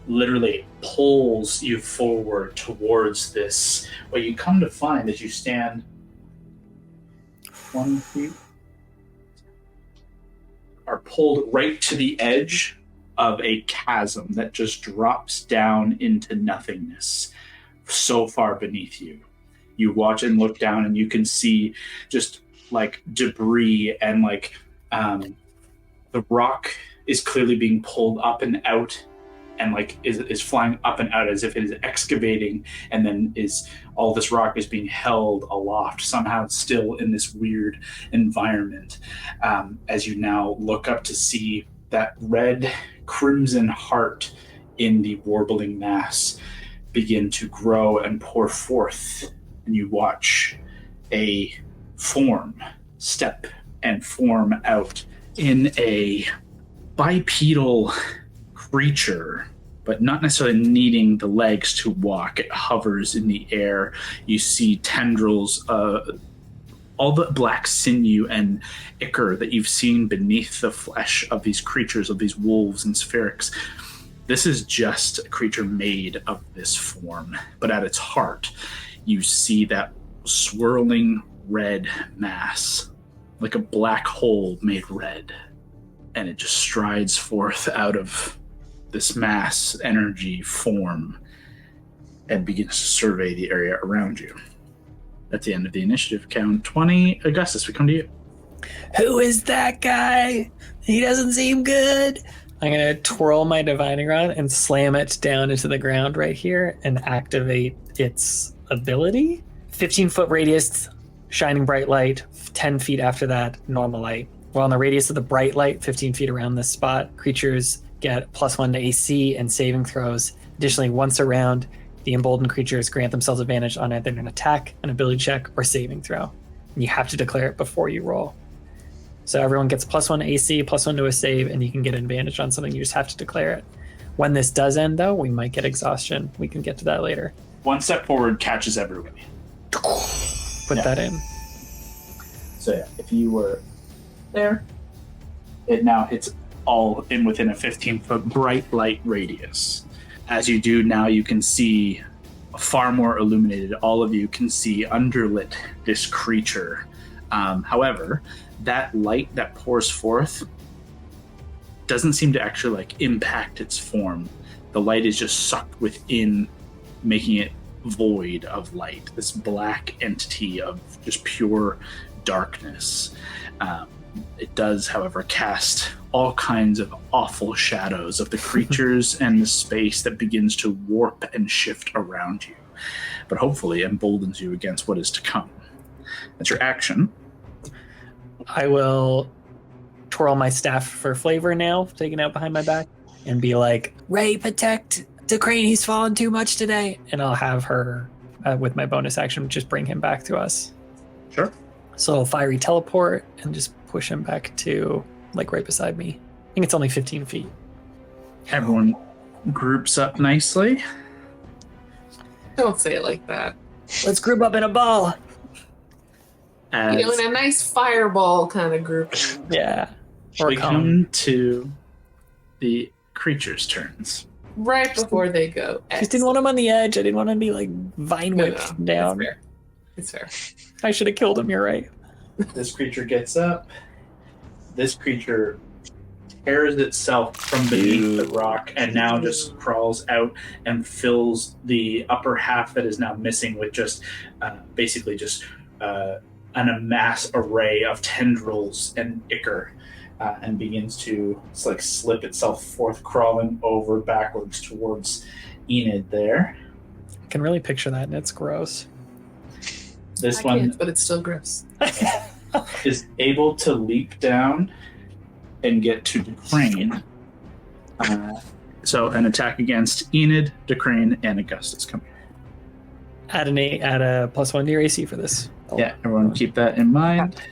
literally pulls you forward towards this. What you come to find as you stand 1 feet are pulled right to the edge of a chasm that just drops down into nothingness so far beneath you. You watch and look down, and you can see just like debris and like the rock is clearly being pulled up and out, and like is flying up and out as if it is excavating, and then is all this rock is being held aloft somehow, still in this weird environment. As you now look up to see that red crimson heart in the warbling mass begin to grow and pour forth, and you watch a form step and form out in a bipedal creature, but not necessarily needing the legs to walk. It hovers in the air. You see tendrils, all the black sinew and ichor that you've seen beneath the flesh of these creatures, of these wolves and spherics. This is just a creature made of this form, but at its heart, you see that swirling red mass, like a black hole made red, and it just strides forth out of this mass energy form and begins to survey the area around you. At the end of the initiative count 20, Augustus, we come to you. Who is that guy? He doesn't seem good. I'm going to twirl my divining rod and slam it down into the ground right here and activate its ability. 15-foot radius, shining bright light. 10 feet after that, normal light. Well, on the radius of the bright light, 15 feet around this spot, creatures get +1 to AC and saving throws. Additionally, once around, the emboldened creatures grant themselves advantage on either an attack, an ability check, or saving throw. And you have to declare it before you roll. So everyone gets +1 AC, +1 to a save, and you can get advantage on something. You just have to declare it. When this does end, though, we might get exhaustion. We can get to that later. One step forward catches everybody. Put that in. So yeah, if you were there, it now hits all in within a 15-foot bright light radius. As you do now, you can see far more illuminated. All of you can see underlit this creature. However, that light that pours forth doesn't seem to actually like impact its form. The light is just sucked within, making it void of light. This black entity of just pure darkness. It does, however, cast all kinds of awful shadows of the creatures and the space that begins to warp and shift around you, but hopefully emboldens you against what is to come. That's your action. I will twirl my staff for flavor now, taking out behind my back, and be like, Ray, protect the crane. He's fallen too much today. And I'll have her, with my bonus action, just bring him back to us. Sure. So I'll fiery teleport and just push him back to, like, right beside me. I think it's only 15 feet. Everyone groups up nicely. Don't say it like that. Let's group up in a ball. As You know, in a nice fireball kind of group. Yeah. Or we come to the creatures' turns. Right before they go. I just didn't want him on the edge. I didn't want him to be, like, vine whipped down. It's fair. I should have killed him, you're right. This creature gets up. This creature tears itself from beneath the rock and now just crawls out and fills the upper half that is now missing with just basically just an amass array of tendrils and ichor, and begins to like slip itself forth, crawling over backwards towards Enid there. I can really picture that, and it's gross. This I one can't, but it's still gross. is able to leap down and get to Decrane. So an attack against Enid, Decrane, and Augustus coming. Add a +1 to your AC for this. Yeah, everyone keep that in mind.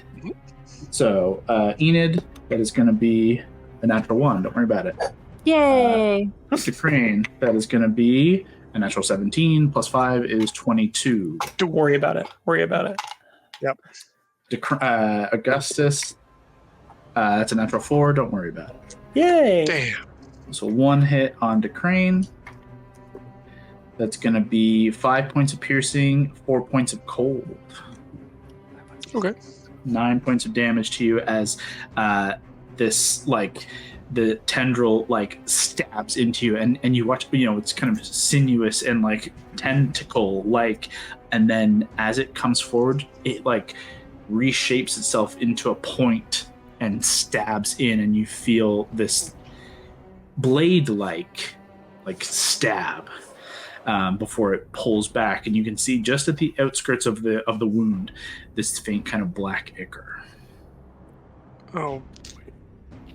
So Enid, that is going to be a natural 1. Don't worry about it. Yay! Decrane, that is going to be a natural 17. +5 is 22. Don't worry about it. Worry about it. Yep. Augustus, that's a natural 4. Don't worry about it. Yay! Damn. So 1 hit on Decrane. That's going to be 5 points of piercing, 4 points of cold. Okay. 9 points of damage to you as this, like, the tendril, like, stabs into you. And you watch, you know, it's kind of sinuous and, like, tentacle-like. And then as it comes forward, it, like, reshapes itself into a point and stabs in. And you feel this blade-like, like, stab. Before it pulls back, and you can see just at the outskirts of the wound this faint kind of black ichor. Oh,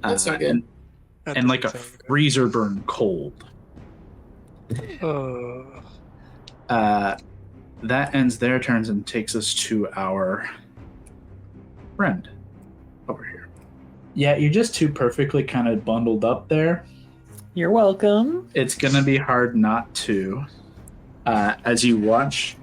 That's not good. And like a freezer burn cold. That ends their turns and takes us to our friend over here. Yeah, you're just too perfectly kind of bundled up there. You're welcome. It's gonna be hard not to. As you watch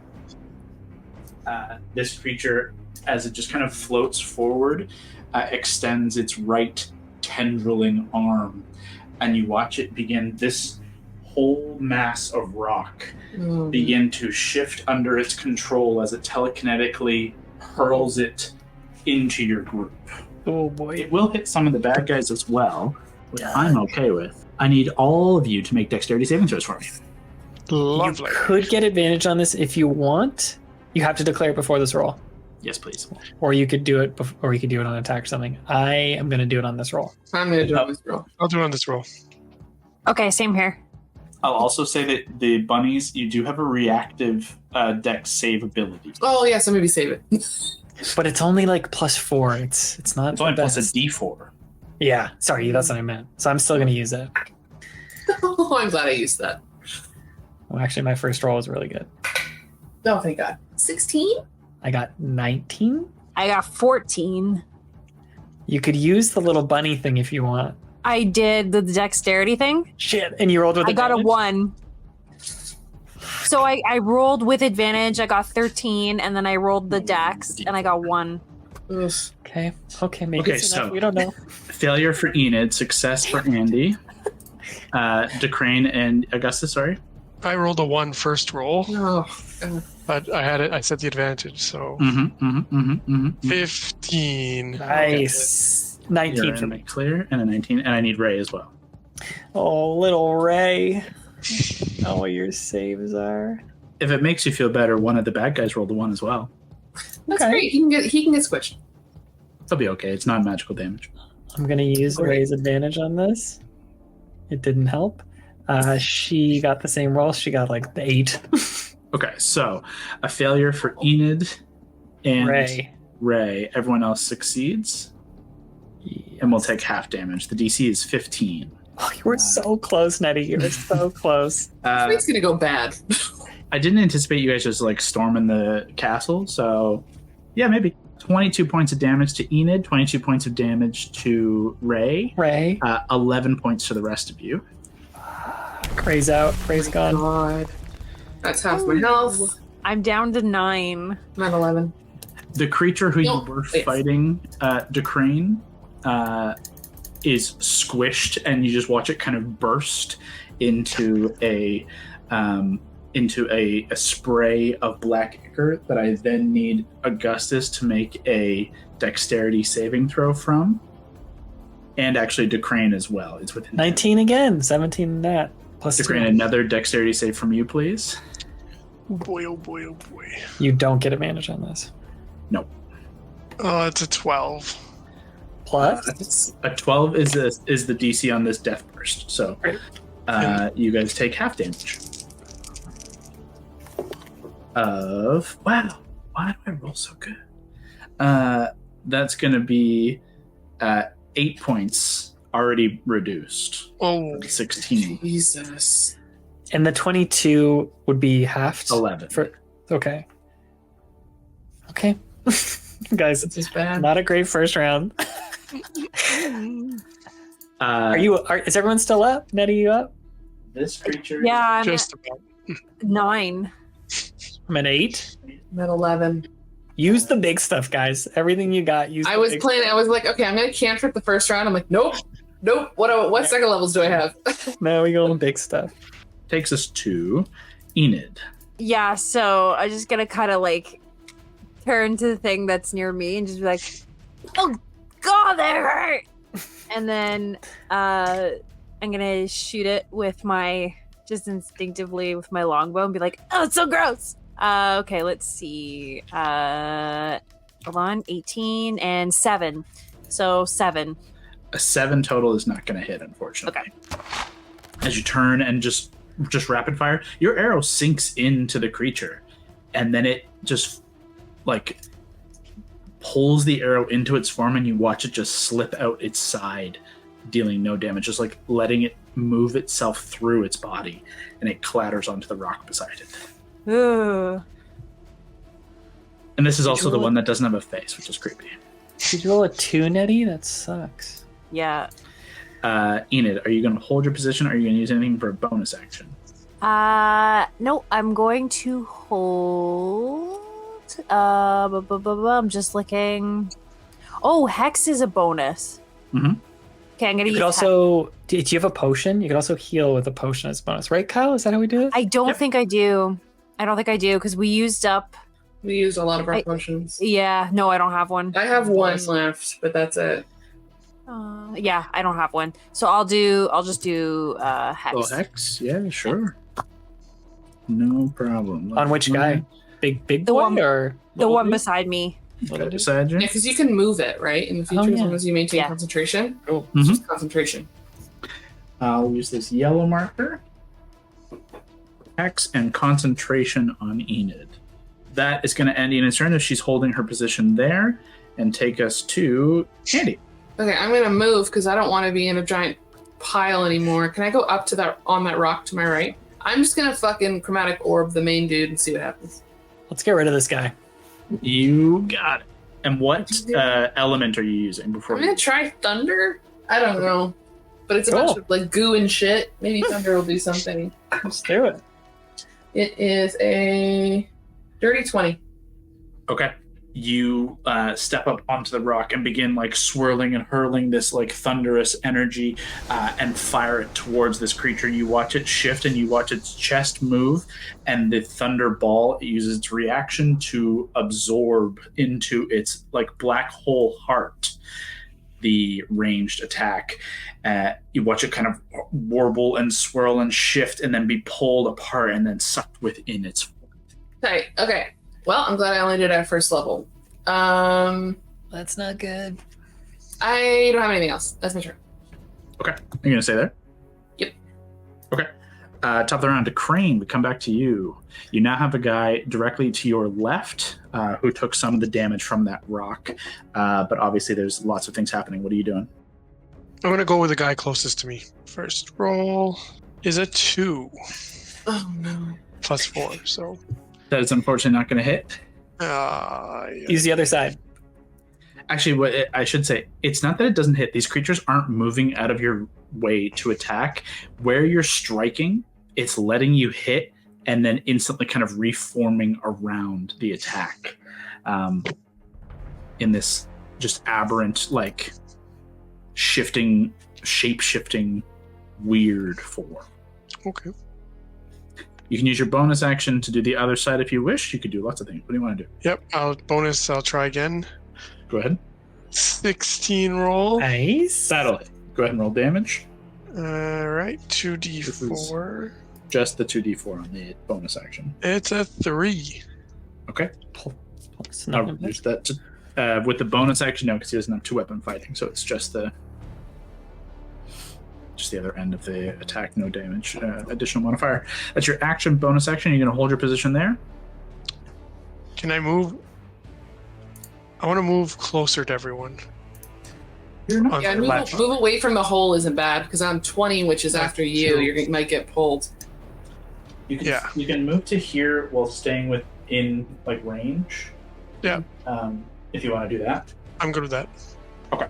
this creature, as it just kind of floats forward, extends its right tendriling arm, and you watch it begin, this whole mass of rock begin to shift under its control as it telekinetically hurls it into your group. Oh boy. It will hit some of the bad guys as well, which I'm okay with. I need all of you to make dexterity saving throws for me. Lovely. You could get advantage on this if you want. You have to declare it before this roll. Yes, please. Or you could do it or you could do it on attack or something. I am going to do it on this roll. I'm going to do it on this roll. I'll do it on this roll. Okay, same here. I'll also say that the bunnies, you do have a reactive dex save ability. Oh, yeah, so maybe save it. But it's only like +4. It's not. It's only the plus a best. D4. Yeah, sorry, that's what I meant. So I'm still going to use it. Oh, I'm glad I used that. Well, actually, my first roll was really good. Oh, thank God. 16? I got 19. I got 14. You could use the little bunny thing if you want. I did the dexterity thing. Shit, and you rolled with I got a advantage? 1. So I rolled with advantage. I got 13, and then I rolled the dex, and I got 1. Okay, maybe Okay, it's enough. so- We don't know. Failure for Enid, success for Andy, DeCrane and Augustus, sorry. I rolled a 1 first roll, Oh, but I set the advantage, so 15. Nice. 19 You're for in me. clear, and a 19, and I need Ray as well. Oh, little Ray. Oh, what your saves are. If it makes you feel better, one of the bad guys rolled a 1 as well. that's Okay. great. He can get squished. It'll be okay. It's not magical damage. I'm going to use Ray's advantage on this. It didn't help. She got the same roll. She got like the 8. Okay, so a failure for Enid and Ray. Everyone else succeeds, and we'll take half damage. The DC is 15. Oh, you were so close, Nettie. You were so close. It's gonna go bad. I didn't anticipate you guys just like storming the castle, so yeah, maybe 22 points of damage to Enid, 22 points of damage to Ray, 11 points to the rest of you. Ray's out. Ray's gone. God, that's half my health. I'm down to 9. I'm at 11. The creature who No, you were wait. fighting, DeCrane, is squished, and you just watch it kind of burst into a spray of black ichor that I then need Augustus to make a dexterity saving throw from, and actually DeCrane as well. It's within 19 again. 17 in that. Plus DeCrane, 2. another dexterity save from you, please. Oh boy, oh boy, oh boy. You don't get advantage on this. Oh, it's a 12. Plus? A 12 is the DC on this death burst, so you guys take half damage. Of wow, why do I roll so good? That's gonna be 8 points already reduced. Oh, 16, Jesus. And the 22 would be halved? 11. Okay. Guys, This is bad. not a great first round. Is everyone still up? Nettie, you up? This creature? Yeah, I'm just about. at 9. I'm at 8. I'm at 11. Use the big stuff, guys. Everything you got. Use. I the was big planning. I was like, okay, I'm gonna cantrip the first round. I'm like, nope. What second levels do I have? stuff. No, we go with big stuff. Takes us to Enid. Yeah, so I just gotta kind of like turn to the thing that's near me and just be like, "Oh God, that hurt!" And then I'm gonna shoot it with my just instinctively with my longbow and be like, "Oh, it's so gross." Okay, let's see. Hold on, 18 and 7, so 7. A 7 total is not going to hit, unfortunately. Okay. As you turn and just rapid fire, your arrow sinks into the creature, and then it just like pulls the arrow into its form, and you watch it just slip out its side, dealing no damage, just like letting it move itself through its body, and it clatters onto the rock beside it. Ooh. And this is also the one that doesn't have a face, which is creepy. Did you roll a 2, Nettie? That sucks. Yeah. Enid, are you going to hold your position, or are you going to use anything for a bonus action? No, I'm going to hold. I'm just looking. Oh, Hex is a bonus. Mhm. Okay, I'm gonna You use could also. Do you have a potion? You could also heal with a potion as a bonus, right, Kyle? Is that how we do it? I don't Yep. think I do. I don't think I do because we used up. We used a lot of our potions. Yeah, no, I don't have one. I have one left, but that's it. Yeah, I don't have one. So I'll just do Hex. Oh, Hex? Yeah, sure. No problem. On which guy? Big The boy one- or The one little beside me. Okay, beside you? Yeah, because you can move it, right? In the future, as yeah. long as you maintain Yeah. concentration. Cool. It's just concentration. I'll use this yellow marker. Hex and concentration on Enid. That is going to end Enid's turn as she's holding her position there, and take us to Andy. Okay, I'm gonna move because I don't want to be in a giant pile anymore. Can I go up to that on that rock to my right? I'm just gonna fucking chromatic orb the main dude and see what happens. Let's get rid of this guy. You got it. And what element are you using before? I'm gonna try thunder. I don't know, but it's a bunch of like goo and shit. Maybe thunder will do something. Let's do it. It is a dirty 20. Okay. You step up onto the rock and begin like swirling and hurling this like thunderous energy and fire it towards this creature. You watch it shift and you watch its chest move, and the thunder ball uses its reaction to absorb into its like black hole heart the ranged attack. You watch it kind of warble and swirl and shift and then be pulled apart and then sucked within its Tight. Okay. Well, I'm glad I only did it at first level. That's not good. I don't have anything else. That's my turn. Okay. You're going to stay there? Yep. Okay. Top of the round to Crane. We come back to you. You now have a guy directly to your left who took some of the damage from that rock. But obviously there's lots of things happening. What are you doing? I'm going to go with the guy closest to me. First roll is a 2. Oh, no. Plus 4, so... That is unfortunately not going to hit. Yeah. Use the other side. Actually, what I should say, it's not that it doesn't hit. These creatures aren't moving out of your way to attack. Where you're striking, it's letting you hit and then instantly kind of reforming around the attack in this just aberrant, like, shape-shifting, weird form. Okay. You can use your bonus action to do the other side if you wish. You could do lots of things. What do you want to do? Yep, I'll try again. Go ahead. 16 roll. Nice. That'll hit. Go ahead and roll damage. Alright, 2d4. Just the 2d4 on the bonus action. It's a 3. Okay. Plus I'll nine. use that with the bonus action, no, because he doesn't have 2-weapon fighting, so it's just the other end of the attack, no damage, additional modifier. That's your action, bonus action. You're going to hold your position there. Can I move? I want to move closer to everyone. You're not. Yeah, move away from the hole isn't bad, because I'm 20, which is after you. You might get pulled. You can move to here while staying within like range. Yeah. If you want to do that. I'm good with that. Okay.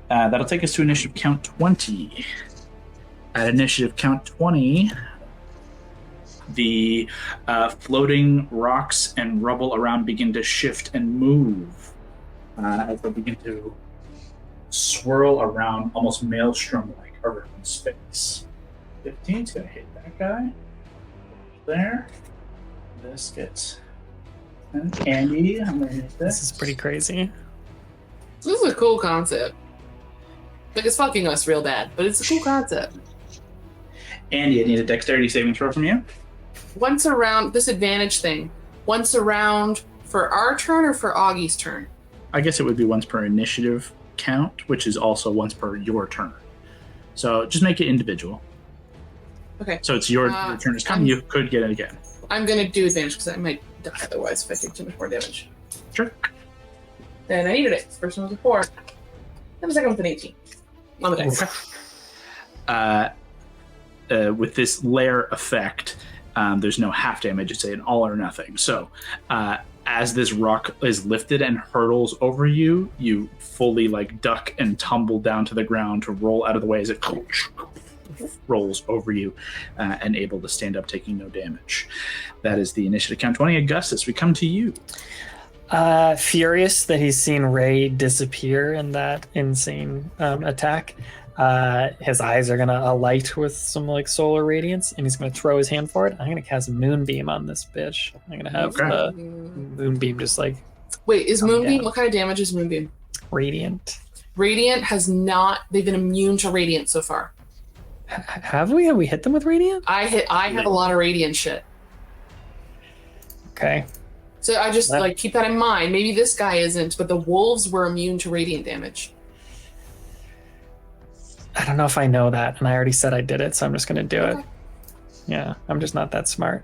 That'll take us to initiative count 20. At initiative count 20, the floating rocks and rubble around begin to shift and move as they begin to swirl around almost maelstrom-like around space. 15's going to hit that guy. There. This gets... And Andy, I'm going to hit this. This is pretty crazy. This is a cool concept. Like, it's fucking us real bad, but it's a cool concept. Andy, I need a dexterity saving throw from you. Once around, this advantage thing, once around for our turn or for Augie's turn? I guess it would be once per initiative count, which is also once per your turn. So just make it individual. Okay. So it's your turn has come. You could get it again. I'm going to do advantage because I might die otherwise if I take too much more damage. Sure. And I needed it. First one was a 4. And the second one's an 18. On the dice. With this lair effect, there's no half damage. It's an all or nothing. So as this rock is lifted and hurtles over you, you fully like duck and tumble down to the ground to roll out of the way as it rolls over you and able to stand up, taking no damage. That is the initiative count 20. Augustus, we come to you. Furious that he's seen Ray disappear in that insane attack. His eyes are gonna alight with some like solar radiance, and he's gonna throw his hand for it. I'm gonna cast Moonbeam on this bitch. I'm gonna have Moonbeam just like. Wait, is Moonbeam? down. What kind of damage is Moonbeam? Radiant. Radiant has not. They've been immune to Radiant so far. Have we? Have we hit them with Radiant? I have a lot of Radiant shit. Okay. So I just like keep that in mind. Maybe this guy isn't, but the wolves were immune to Radiant damage. I don't know if I know that, and I already said I did it, so I'm just gonna do it. Yeah, I'm just not that smart.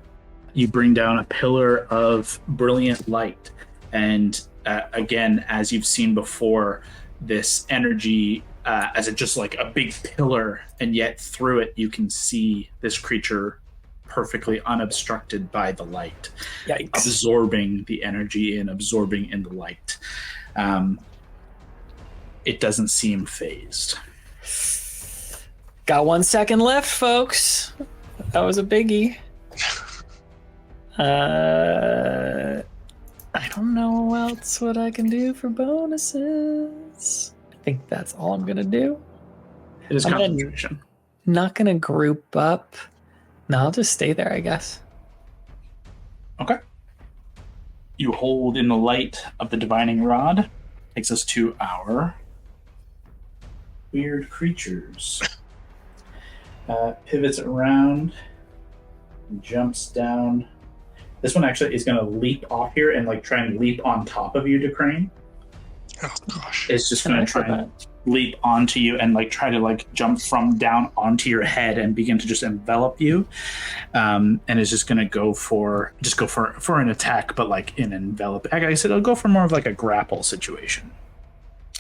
You bring down a pillar of brilliant light, and again, as you've seen before, this energy as it just like a big pillar, and yet through it you can see this creature perfectly unobstructed by the light. Yikes. Absorbing the energy and absorbing in the light. It doesn't seem phased. Got 1 second left, folks. That was a biggie. I don't know else what I can do for bonuses. I think that's all I'm gonna do. It is concentration. Not gonna group up. No, I'll just stay there, I guess. Okay. You hold in the light of the divining rod. Takes us to our weird creatures. Pivots around, jumps down. This one actually is going to leap off here and like try and leap on top of you, Decrane. Oh gosh. It's just going to try and leap onto you and like try to like jump from down onto your head and begin to just envelop you. And it's just going to go for an attack, but like in envelop. Like I said, it'll go for more of like a grapple situation.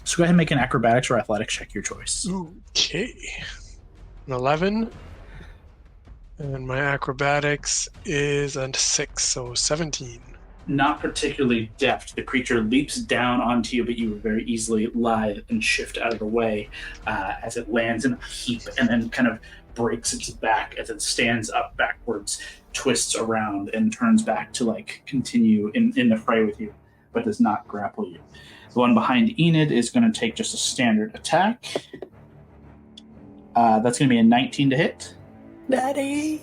So go ahead and make an acrobatics or athletics check, your choice. Okay. An 11. And my acrobatics is a 6, so 17. Not particularly deft. The creature leaps down onto you, but you very easily lithe and shift out of the way as it lands in a heap and then kind of breaks its back as it stands up backwards, twists around, and turns back to like continue in the fray with you, but does not grapple you. The one behind Enid is going to take just a standard attack. That's going to be a 19 to hit. Daddy!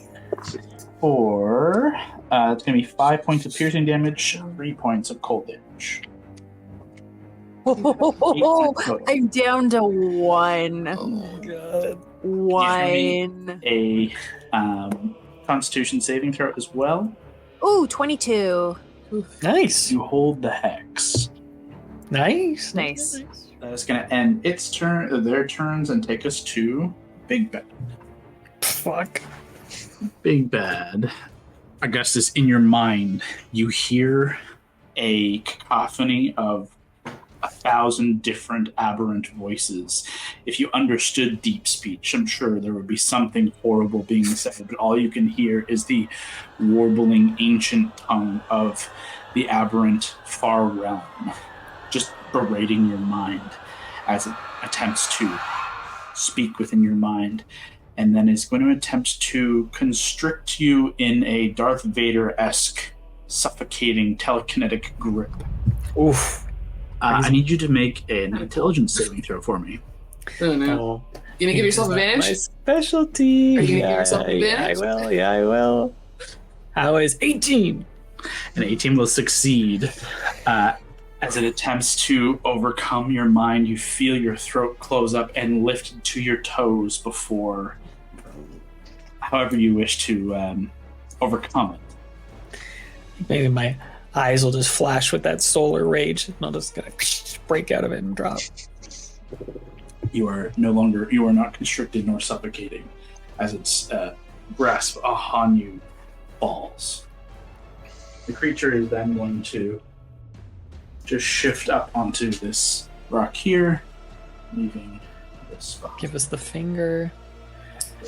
Or it's going to be 5 points of piercing damage, 3 points of cold damage. I'm down to 1. Oh, God. 1. A Constitution saving throw as well. Ooh, 22. Nice. You hold the hex. Nice. That's going to end their turns, and take us to Big Bad. Fuck. Big Bad. Augustus, in your mind, you hear a cacophony of 1,000 different aberrant voices. If you understood deep speech, I'm sure there would be something horrible being said, but all you can hear is the warbling ancient tongue of the aberrant far realm, just berating your mind as it attempts to speak within your mind, and then is going to attempt to constrict you in a Darth Vader-esque, suffocating telekinetic grip. Oof. I need you to make an intelligence saving throw for me. Oh no. You gonna give yourself advantage? My specialty. Are you gonna give yourself advantage? I will. How is 18? An 18 will succeed. As it attempts to overcome your mind, you feel your throat close up and lift to your toes before, however you wish to overcome it. Maybe my eyes will just flash with that solar rage, and I'll just kind of break out of it and drop. You are not constricted nor suffocating as its grasp upon you falls. The creature is then going to just shift up onto this rock here, leaving this spot. Give us the finger.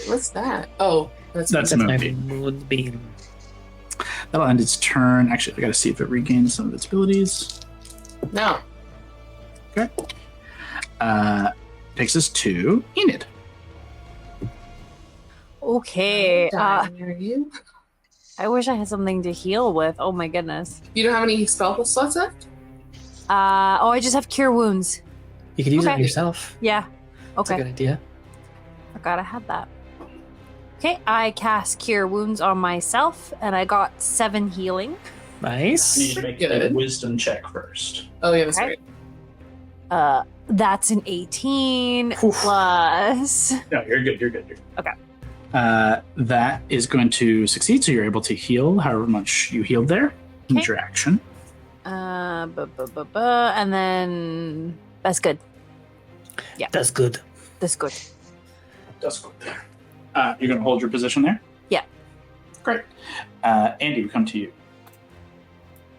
What's that? Oh, that's That's my Moonbeam. moonbeam. That'll end its turn. Actually, I gotta see if it regains some of its abilities. No. Okay. Takes us to Enid. Okay. Are you? I wish I had something to heal with. Oh my goodness. You don't have any spell slots left? I just have cure wounds. You could use it Okay. on yourself. Yeah. That's a Okay. good idea. Forgot I had that. Okay, I cast cure wounds on myself, and I got 7 healing. You Nice. need to make Good. a wisdom check first. Oh yeah, that's Okay. right. That's an 18 Oof. plus. No, you're good. Okay. That is going to succeed, so you're able to heal however much you healed there. Okay. Use your action. And then that's good. That's good. That's good. That's good there. You're going to hold your position there? Yeah. Great. Andy, we come to you.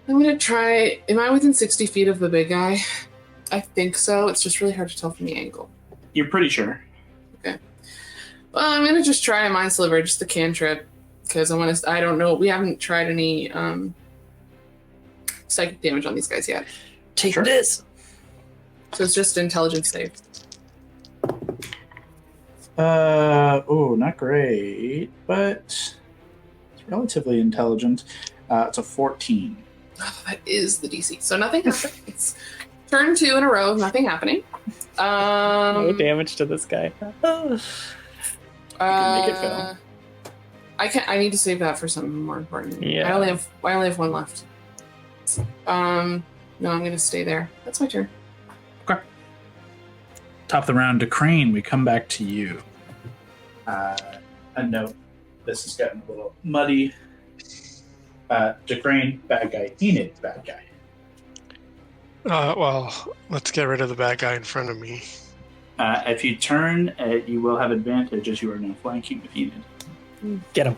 I'm gonna try. Am I within 60 feet of the big guy? I think so. It's just really hard to tell from the angle. You're pretty sure. Well, I'm gonna just try a mind sliver, just the cantrip, because I don't know. We haven't tried any psychic damage on these guys yet. Take Sure. this. So it's just intelligence save. Not great, but it's relatively intelligent. It's a 14. Oh, that is the DC. So nothing happened. It's turn 2 in a row of nothing happening. No damage to this guy. Make it fail. I need to save that for something more important. Yeah. I only have one left. No, I'm gonna stay there. That's my turn. Okay. Top of the round to Crane. We come back to you. A note. This has gotten a little muddy. Crane, bad guy. Enid, bad guy. Well, let's get rid of the bad guy in front of me. If you turn, you will have advantage as you are now flanking with Enid. Get him.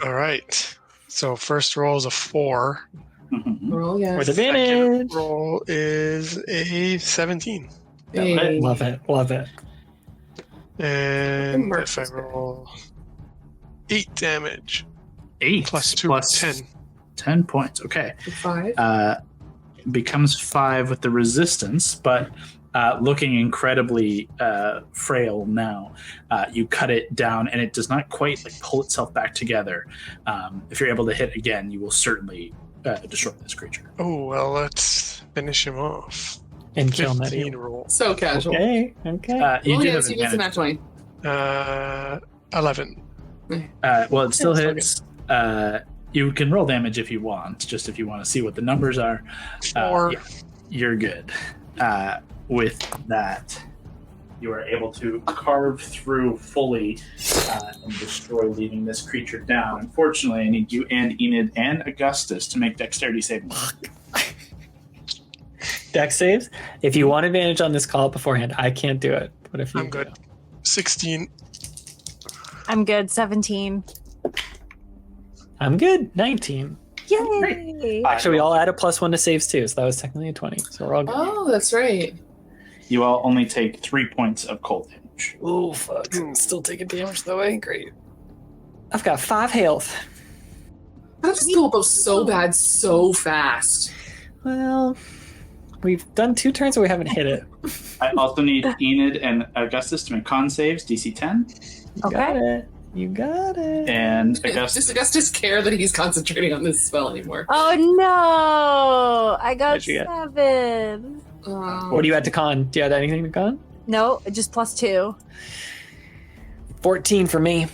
All right. So first roll is a 4. Mm-hmm. Roll, yes. With advantage. Second roll is a 17. Hey. Love it. Love it. And Mark if I roll 8 damage 8 plus 2, plus 10. 10 points. Okay. 5. Becomes 5 with the resistance, but looking incredibly frail now. You cut it down, and it does not quite pull itself back together. If you're able to hit again, you will certainly destroy this creature. Oh, well, let's finish him off. And kill 15 Nettie. roll. So casual. Okay. Okay. You do have Yes, he gets a nat advantage. 20. 11. Well, it still Yeah, hits. You can roll damage if you want, just if you want to see what the numbers are. 4. Yeah, you're good. With that, you are able to carve through fully and destroy, leaving this creature down. Unfortunately, I need you and Enid and Augustus to make dexterity savings. Dex saves. If you want advantage on this call beforehand, I can't do it. But if you I'm good. 16. I'm good. 17. I'm good. 19. Yay! Actually, we all add a +1 to saves too, so that was technically a 20. So we're all good. Oh, that's right. You all only take 3 points of cold damage. Oh fuck! Still taking damage though. Ain't great. I've got 5 health. How does go both so bad so fast? Well, we've done 2 turns and we haven't hit it. I also need Enid and Augustus to make con saves, DC 10. You got it. You got it. And Does Augustus. Augustus care that he's concentrating on this spell anymore? Oh no! I got What'd you get? 7. What do you add to con? Do you add anything to con? No, just +2. 14 for me.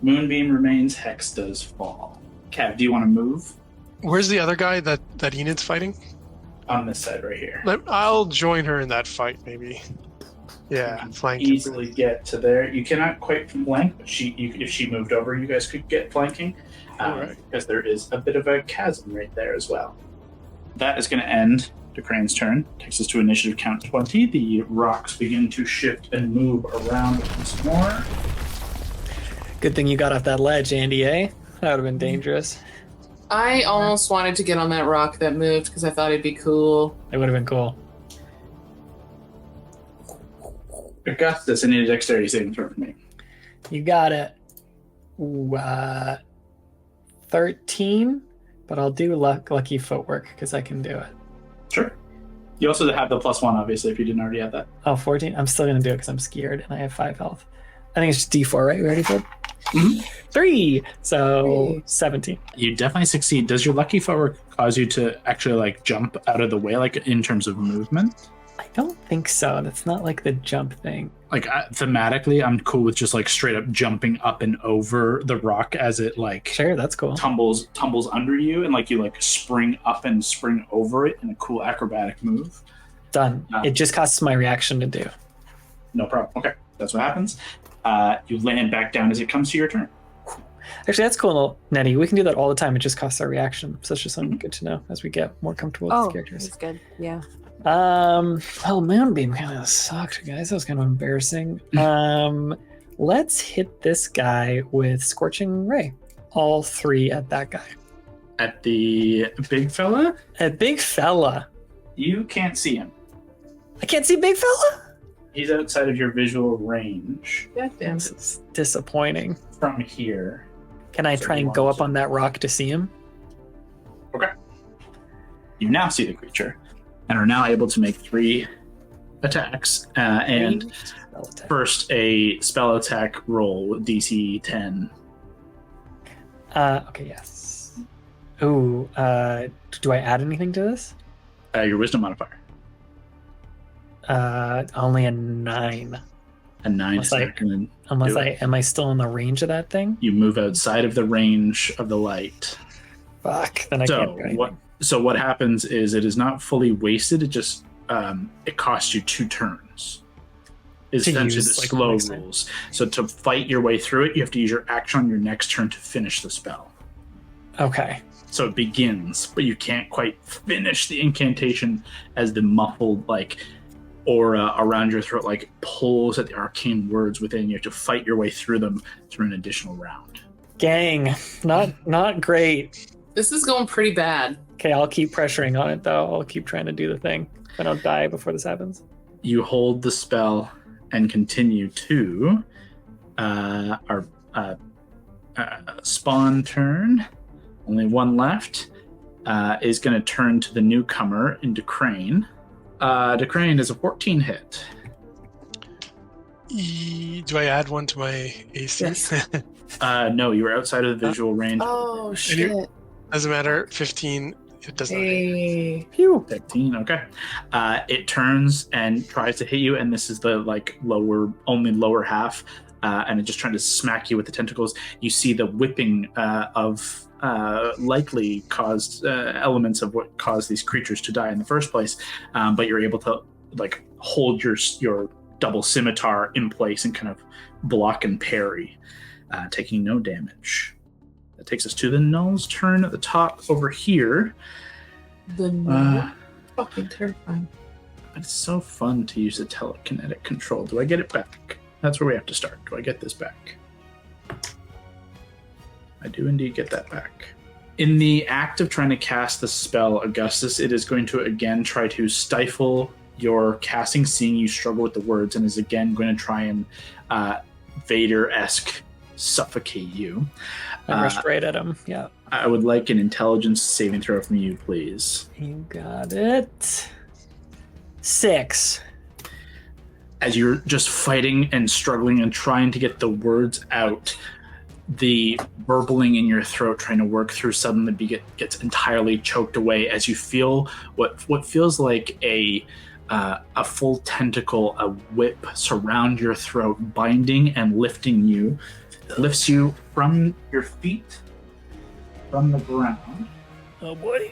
Moonbeam remains, Hex does fall. Cav, do you want to move? Where's the other guy that Enid's fighting? On this side right here. I'll join her in that fight, maybe. Yeah, flank. Easily get to there. You cannot quite flank, but if she moved over, you guys could get flanking. Alright. Because there is a bit of a chasm right there as well. That is going to end Crane's turn. Takes us to initiative count 20. The rocks begin to shift and move around once more. Good thing you got off that ledge, Andy, eh? That would have been dangerous. I almost wanted to get on that rock that moved because I thought it'd be cool. It would have been cool. Augustus, I need a dexterity saving throw from me. You got it. Ooh, 13, but I'll do lucky footwork because I can do it. Sure. You also have the +1, obviously, if you didn't already have that. Oh, 14? I'm still going to do it because I'm scared and I have 5 health. I think it's just D4, right? We already did? Mm-hmm. 3! So 17. You definitely succeed. Does your lucky footwork cause you to actually jump out of the way, in terms of movement? I don't think so. That's not like the jump thing. Thematically, I'm cool with just straight up jumping up and over the rock as it Sure, that's cool. tumbles under you, and you spring up and spring over it in a cool acrobatic move. Done. It just costs my reaction to do. No problem. Okay, that's what happens. You land back down as it comes to your turn. Actually, that's cool, Nettie. We can do that all the time. It just costs our reaction. So it's just something good to know as we get more comfortable with the characters. That's good. Yeah. Well, Moonbeam kind of sucked, guys. That was kind of embarrassing. Let's hit this guy with Scorching Ray. All 3 at that guy. At the big fella, At big fella. you can't see him. I can't see big fella? He's outside of your visual range God damn This it. is disappointing. from here. Can I So try you and go want up to- on that rock to see him? Okay. You now see the creature and are now able to make 3 attacks. And Spell attack. first, a spell attack roll with DC 10. Okay, yes. Ooh, do I add anything to this? Your wisdom modifier. Only a 9. A 9 is not going to Unless do I it. am I still in the range of that thing? You move outside of the range of the light. Fuck. Then I can't do anything. So what happens is it is not fully wasted. It just it costs you 2 turns. It's To essentially the use, like, slow poison. rules. So to fight your way through it, you have to use your action on your next turn to finish the spell. Okay. So it begins, but you can't quite finish the incantation as the muffled aura around your throat pulls at the arcane words within. You have to fight your way through them through an additional round. Gang. Not great. This is going pretty bad. Okay, I'll keep pressuring on it though. I'll keep trying to do the thing. I don't die before this happens. You hold the spell and continue to our spawn turn. Only one left. Is going to turn to the newcomer in Decrane. Decrane is a 14 hit. Do I add one to my AC? Yes. No, you were outside of the visual range. Oh, shit. Doesn't matter. 15. It does not. Hey. Phew. 15, okay. It turns and tries to hit you, and this is the lower half, and it's just trying to smack you with the tentacles. You see the whipping of likely caused elements of what caused these creatures to die in the first place, but you're able to hold your double scimitar in place and kind of block and parry, taking no damage. That takes us to the Null's turn at the top over here. Fucking terrifying. But it's so fun to use the telekinetic control. Do I get it back? That's where we have to start. Do I get this back? I do indeed get that back. In the act of trying to cast the spell, Augustus, it is going to again try to stifle your casting, seeing you struggle with the words, and is again going to try and Vader-esque suffocate you. I rushed right at him. Yeah. I would like an intelligence saving throw from you, please. You got it. 6. As you're just fighting and struggling and trying to get the words out, the burbling in your throat trying to work through suddenly gets entirely choked away as you feel what feels like a full tentacle, a whip surround your throat, binding and lifts you from your feet, from the ground. Oh boy.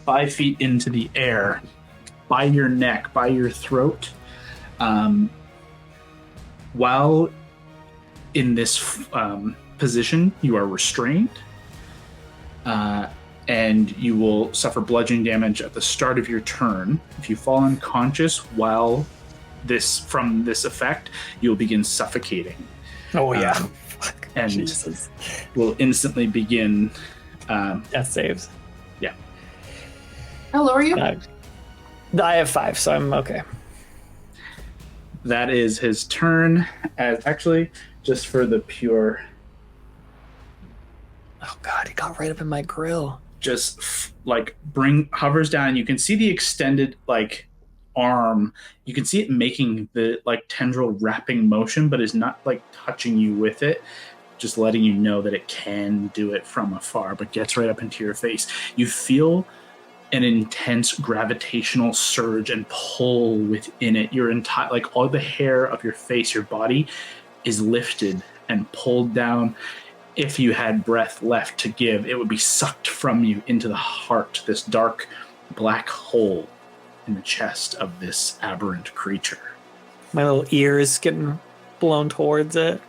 5 feet into the air, by your neck, by your throat. While in this position, you are restrained, and you will suffer bludgeoning damage at the start of your turn. If you fall unconscious while from this effect, you'll begin suffocating. Oh yeah. Um, and Jesus. will instantly begin. Death saves. Yeah. How low are you? I have 5, so I'm okay. That is his turn. As actually, just for the pure, Oh god, he got right up in my grill. just hovers down, and you can see the extended arm. You can see it making the tendril wrapping motion, but is not touching you with it, just letting you know that it can do it from afar, but gets right up into your face. You feel an intense gravitational surge and pull within it. Your entire all the hair of your face, your body is lifted and pulled down. If you had breath left to give, it would be sucked from you into the heart, this dark black hole in the chest of this aberrant creature. My little ear is getting blown towards it.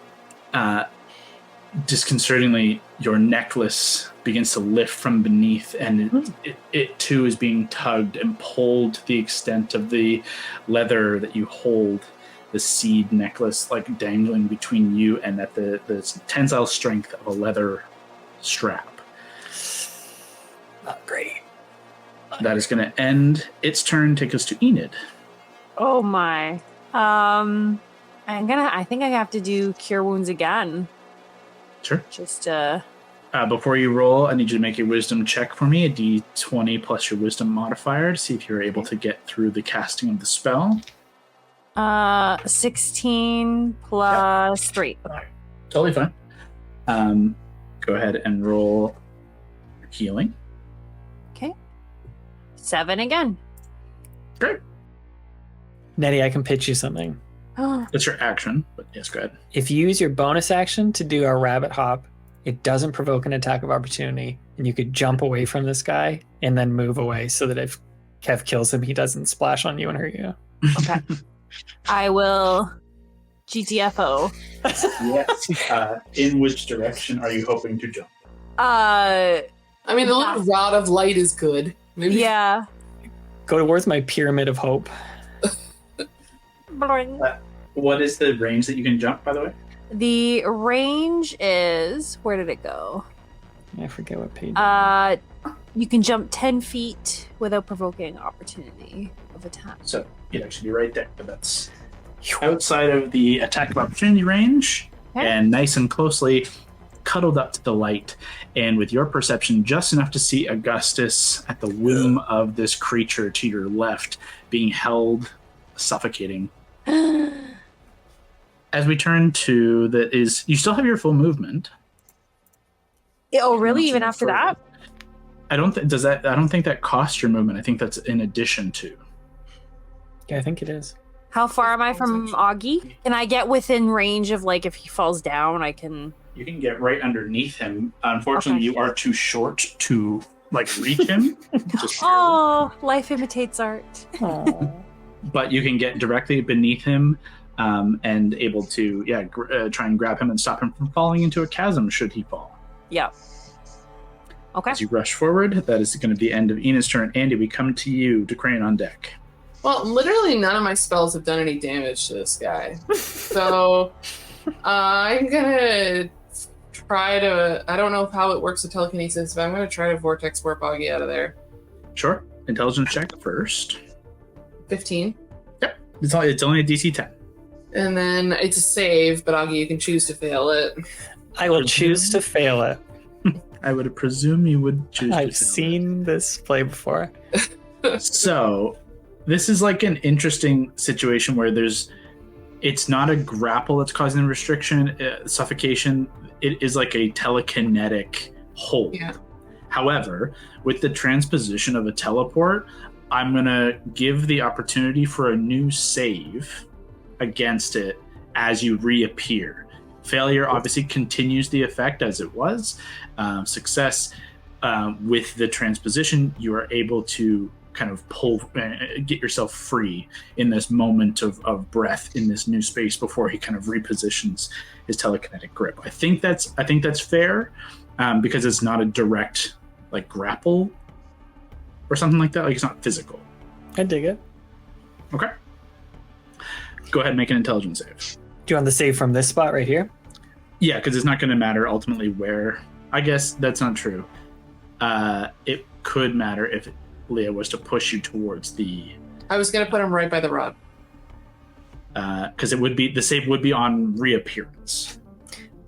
Disconcertingly, your necklace begins to lift from beneath, and it too is being tugged and pulled to the extent of the leather that you hold, the seed necklace dangling between you and at the tensile strength of a leather strap. Not great. That is going to end its turn. Take us to Enid. Oh my. I think I have to do cure wounds again. Sure. Just Before you roll, I need you to make a wisdom check for me, a d20 plus your wisdom modifier, to see if you're able to get through the casting of the spell. 16 plus 3. Totally fine. Go ahead and roll healing. Okay. 7 again. Great. Nettie, I can pitch you something. That's your action, but yes, go ahead. If you use your bonus action to do a rabbit hop, it doesn't provoke an attack of opportunity, and you could jump away from this guy and then move away so that if Kev kills him, he doesn't splash on you and hurt you. Okay. I will GTFO. Yes. In which direction are you hoping to jump? I mean, the little rod of light is good. Maybe. Yeah. Go towards my pyramid of hope. What is the range that you can jump, by the way? The range is... Where did it go? I forget what page. You can jump 10 feet without provoking opportunity of attack. So you'd actually be right there, but that's outside of the attack of opportunity range, and nice and closely cuddled up to the light, and with your perception just enough to see Augustus at the whim of this creature to your left, being held, suffocating. As we turn to you still have your full movement. Oh, really? Even after that? I don't think that costs your movement. I think that's in addition to. Yeah, I think it is. How far am I from Augie? Can I get within range of, like, if he falls down, I can... You can get right underneath him. Unfortunately, you are too short to, like, reach him. Life imitates art. But you can get directly beneath him and able to, try and grab him and stop him from falling into a chasm should he fall. Yeah. Okay. As you rush forward, that is going to be the end of Ina's turn. Andy, we come to you, to Crane on deck. Well, literally none of my spells have done any damage to this guy. So I'm going to try to... I don't know how it works with telekinesis, but I'm going to try to vortex warp Augie out of there. Sure. Intelligence check first. 15. Yep. It's only a DC 10. And then it's a save, but Augie, you can choose to fail it. I will choose to fail it. I would presume you would choose I've seen this play before. So, this is like an interesting situation where it's not a grapple that's causing the restriction, suffocation. It is like a telekinetic hold. Yeah. However, with the transposition of a teleport, I'm going to give the opportunity for a new save against it as you reappear. Failure obviously continues the effect as it was. Success with the transposition, you are able to kind of get yourself free in this moment of breath in this new space before he kind of repositions his telekinetic grip. I think that's fair because it's not a direct like grapple or something like that. Like it's not physical. I dig it. Okay. Go ahead and make an intelligence save. Do you want the save from this spot right here? Yeah, because it's not going to matter ultimately where. I guess that's not true. It could matter if Leah was to push you towards the... I was going to put him right by the rod. Because the save would be on reappearance.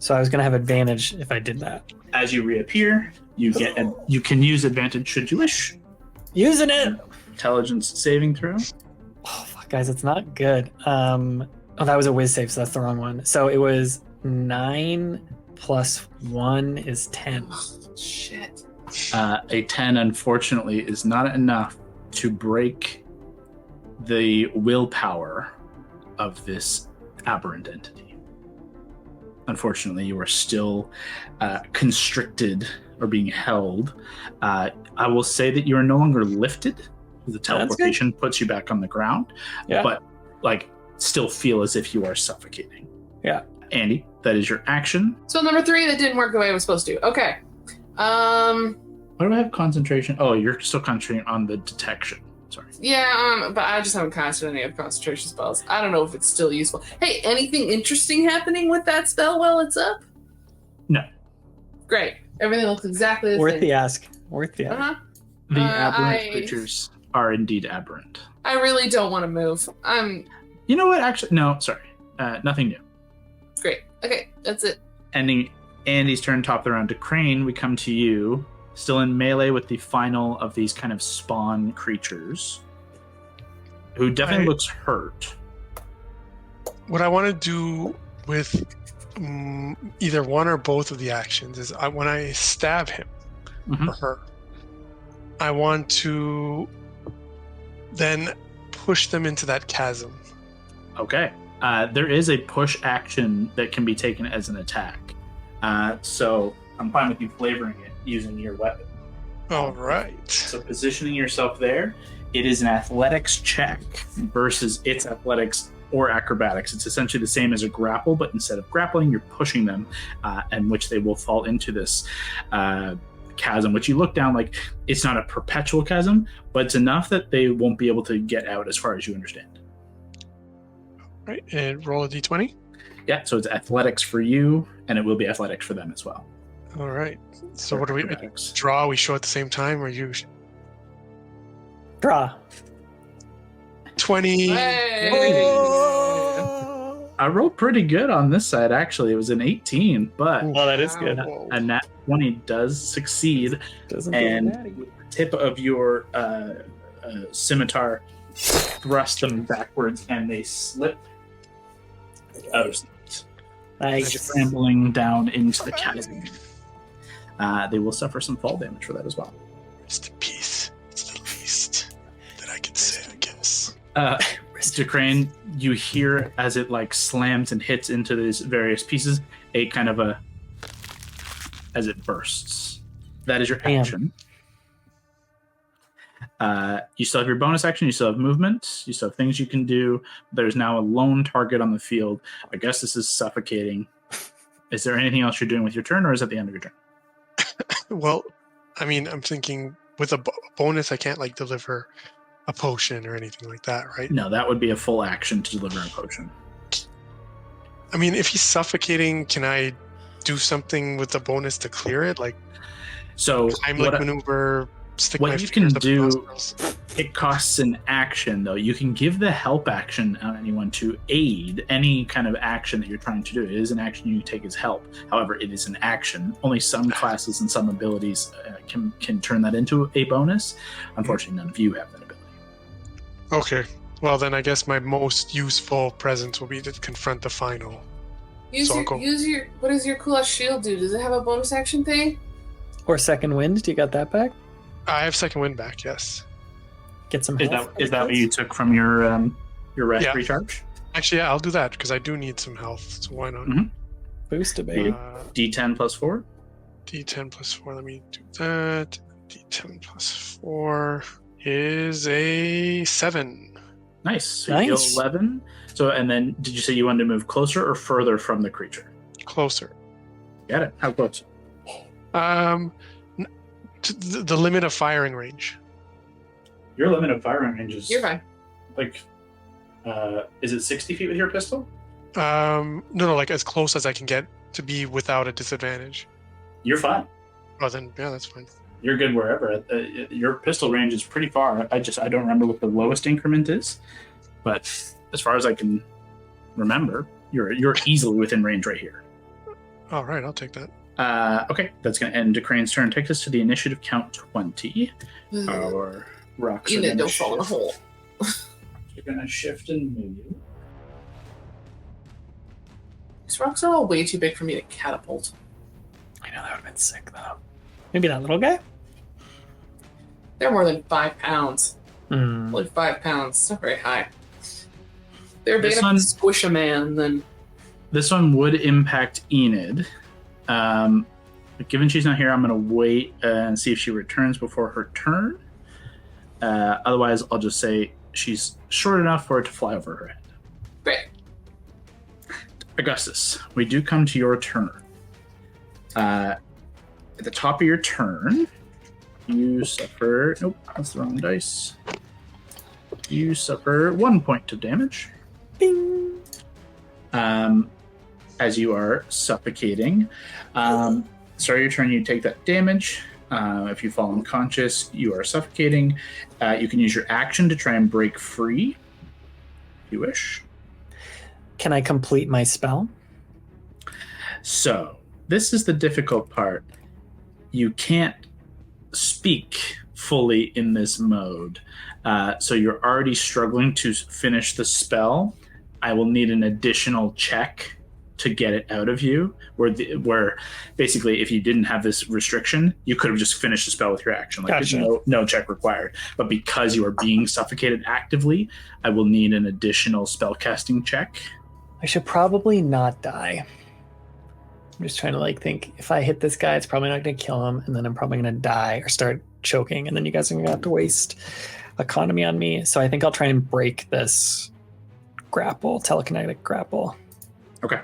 So I was going to have advantage if I did that. As you reappear, you can use advantage should you wish. Using it! Intelligence saving throw. Oh, fuck, guys, it's not good. That was a whiz save, so that's the wrong one. So it was 9 plus 1 is 10. Oh, shit. A 10, unfortunately, is not enough to break the willpower of this aberrant entity. Unfortunately, you are still constricted or being held. I will say that you are no longer lifted. The teleportation puts you back on the ground, but still feel as if you are suffocating. Yeah. Andy, that is your action. So number 3, that didn't work the way I was supposed to. Okay. Why do I have concentration? Oh, you're still concentrating on the detection. Sorry. Yeah, but I just haven't casted any of concentration spells. I don't know if it's still useful. Hey, anything interesting happening with that spell while it's up? No. Great. Everything looks exactly the same. Worth the ask. Uh-huh. The aberrant creatures are indeed aberrant. I really don't want to move. You know what? Actually, no, sorry. Nothing new. Great. Okay, that's it. Ending Andy's turn, top of the round to Crane. We come to you, still in melee with the final of these kind of spawn creatures, who definitely looks hurt. what I want to do with either one or both of the actions is when I stab him or her, I want to then push them into that chasm. Okay. There is a push action that can be taken as an attack. So I'm fine with you flavoring it using your weapon. All right. So positioning yourself there, it is an athletics check versus its athletics or acrobatics. It's essentially the same as a grapple, but instead of grappling, you're pushing them, and which they will fall into this chasm, which you look down like it's not a perpetual chasm, but it's enough that they won't be able to get out as far as you understand. Right, and roll a d20. Yeah, so it's athletics for you, and it will be athletics for them as well. All right. So what do we Acrobatics. draw? We show at the same time, or you? Draw. 20. I rolled pretty good on this side, actually. It was an 18, but Well, that is good. Whoa. a nat 20 does succeed, Doesn't and feel natty. the tip of your scimitar thrust them backwards, and they slip out of sight, Nice. scrambling down into the chasm. They will suffer some fall damage for that as well. Rest in peace. It's the least that I can say, I guess. Crane, you hear as it like slams and hits into these various pieces, a kind of a as it bursts. That is your Damn. action. You still have your bonus action, you still have movement, you still have things you can do. There's now a lone target on the field. I guess this is suffocating. Is there anything else you're doing with your turn, or is it the end of your turn? Well, I mean, I'm thinking with a bonus, I can't like deliver a potion or anything like that, right? No, that would be a full action to deliver a potion. I mean, if he's suffocating, can I do something with the bonus to clear it? Like So Heimlich maneuver, stick my what you fingers can up do, nostrils. it costs an action, though. You can give the help action on anyone to aid any kind of action that you're trying to do. It is an action you take as help. However, it is an action. Only some classes and some abilities can turn that into a bonus. Unfortunately, none of you have that ability. Okay. Well, then I guess my most useful presence will be to confront the final. Use So I'll your, go- use your. What does your coolest shield do? Does it have a bonus action thing? Or second wind. Do you got that back? I have second wind back, yes. Get some Is health. that what you took from your rest Yeah. recharge? Actually, yeah, I'll do that because I do need some health, so why not? Mhm. Boost a baby. D10 plus 4. D10 plus 4, let me do that. D10 plus 4 is a 7. Nice. So you Nice. deal 11. So, and then did you say you wanted to move closer or further from the creature? Closer. Got it. How close? To the limit of firing range. Your limit of firing range is You're fine. like, is it 60 feet with your pistol? No, like as close as I can get to be without a disadvantage. You're fine. Oh, then, yeah, that's fine. You're good wherever. Your pistol range is pretty far. I don't remember what the lowest increment is, but as far as I can remember, you're easily within range right here. All right, I'll take that. Okay, that's going to end Crane's turn. Take us to the initiative count 20. Our rocks are Unit, gonna don't fall in a shift. hole. You're going to shift and move. These rocks are all way too big for me to catapult. I know that would have been sick though. Maybe that little guy. They're more than 5 pounds. Hmm. Only 5 pounds. It's not very high. They're big This enough one- to squish a man, then This one would impact Enid. But given she's not here, I'm going to wait and see if she returns before her turn. Otherwise, I'll just say she's short enough for it to fly over her head. great. Augustus, we do come to your turn. At the top of your turn, you suffer... Nope, that's the wrong dice. You suffer 1 point of damage. Bing. As you are suffocating. Start your turn, you take that damage. If you fall unconscious, you are suffocating. You can use your action to try and break free, if you wish. Can I complete my spell? So, this is the difficult part. You can't speak fully in this mode. So you're already struggling to finish the spell. I will need an additional check to get it out of you, where basically if you didn't have this restriction, you could have just finished the spell with your action. Like Gotcha. no check required. But because you are being suffocated actively, I will need an additional spellcasting check. I should probably not die. I'm just trying to like think, if I hit this guy, it's probably not going to kill him, and then I'm probably going to die or start choking, and then you guys are going to have to waste economy on me. So I think I'll try and break this telekinetic grapple. Okay.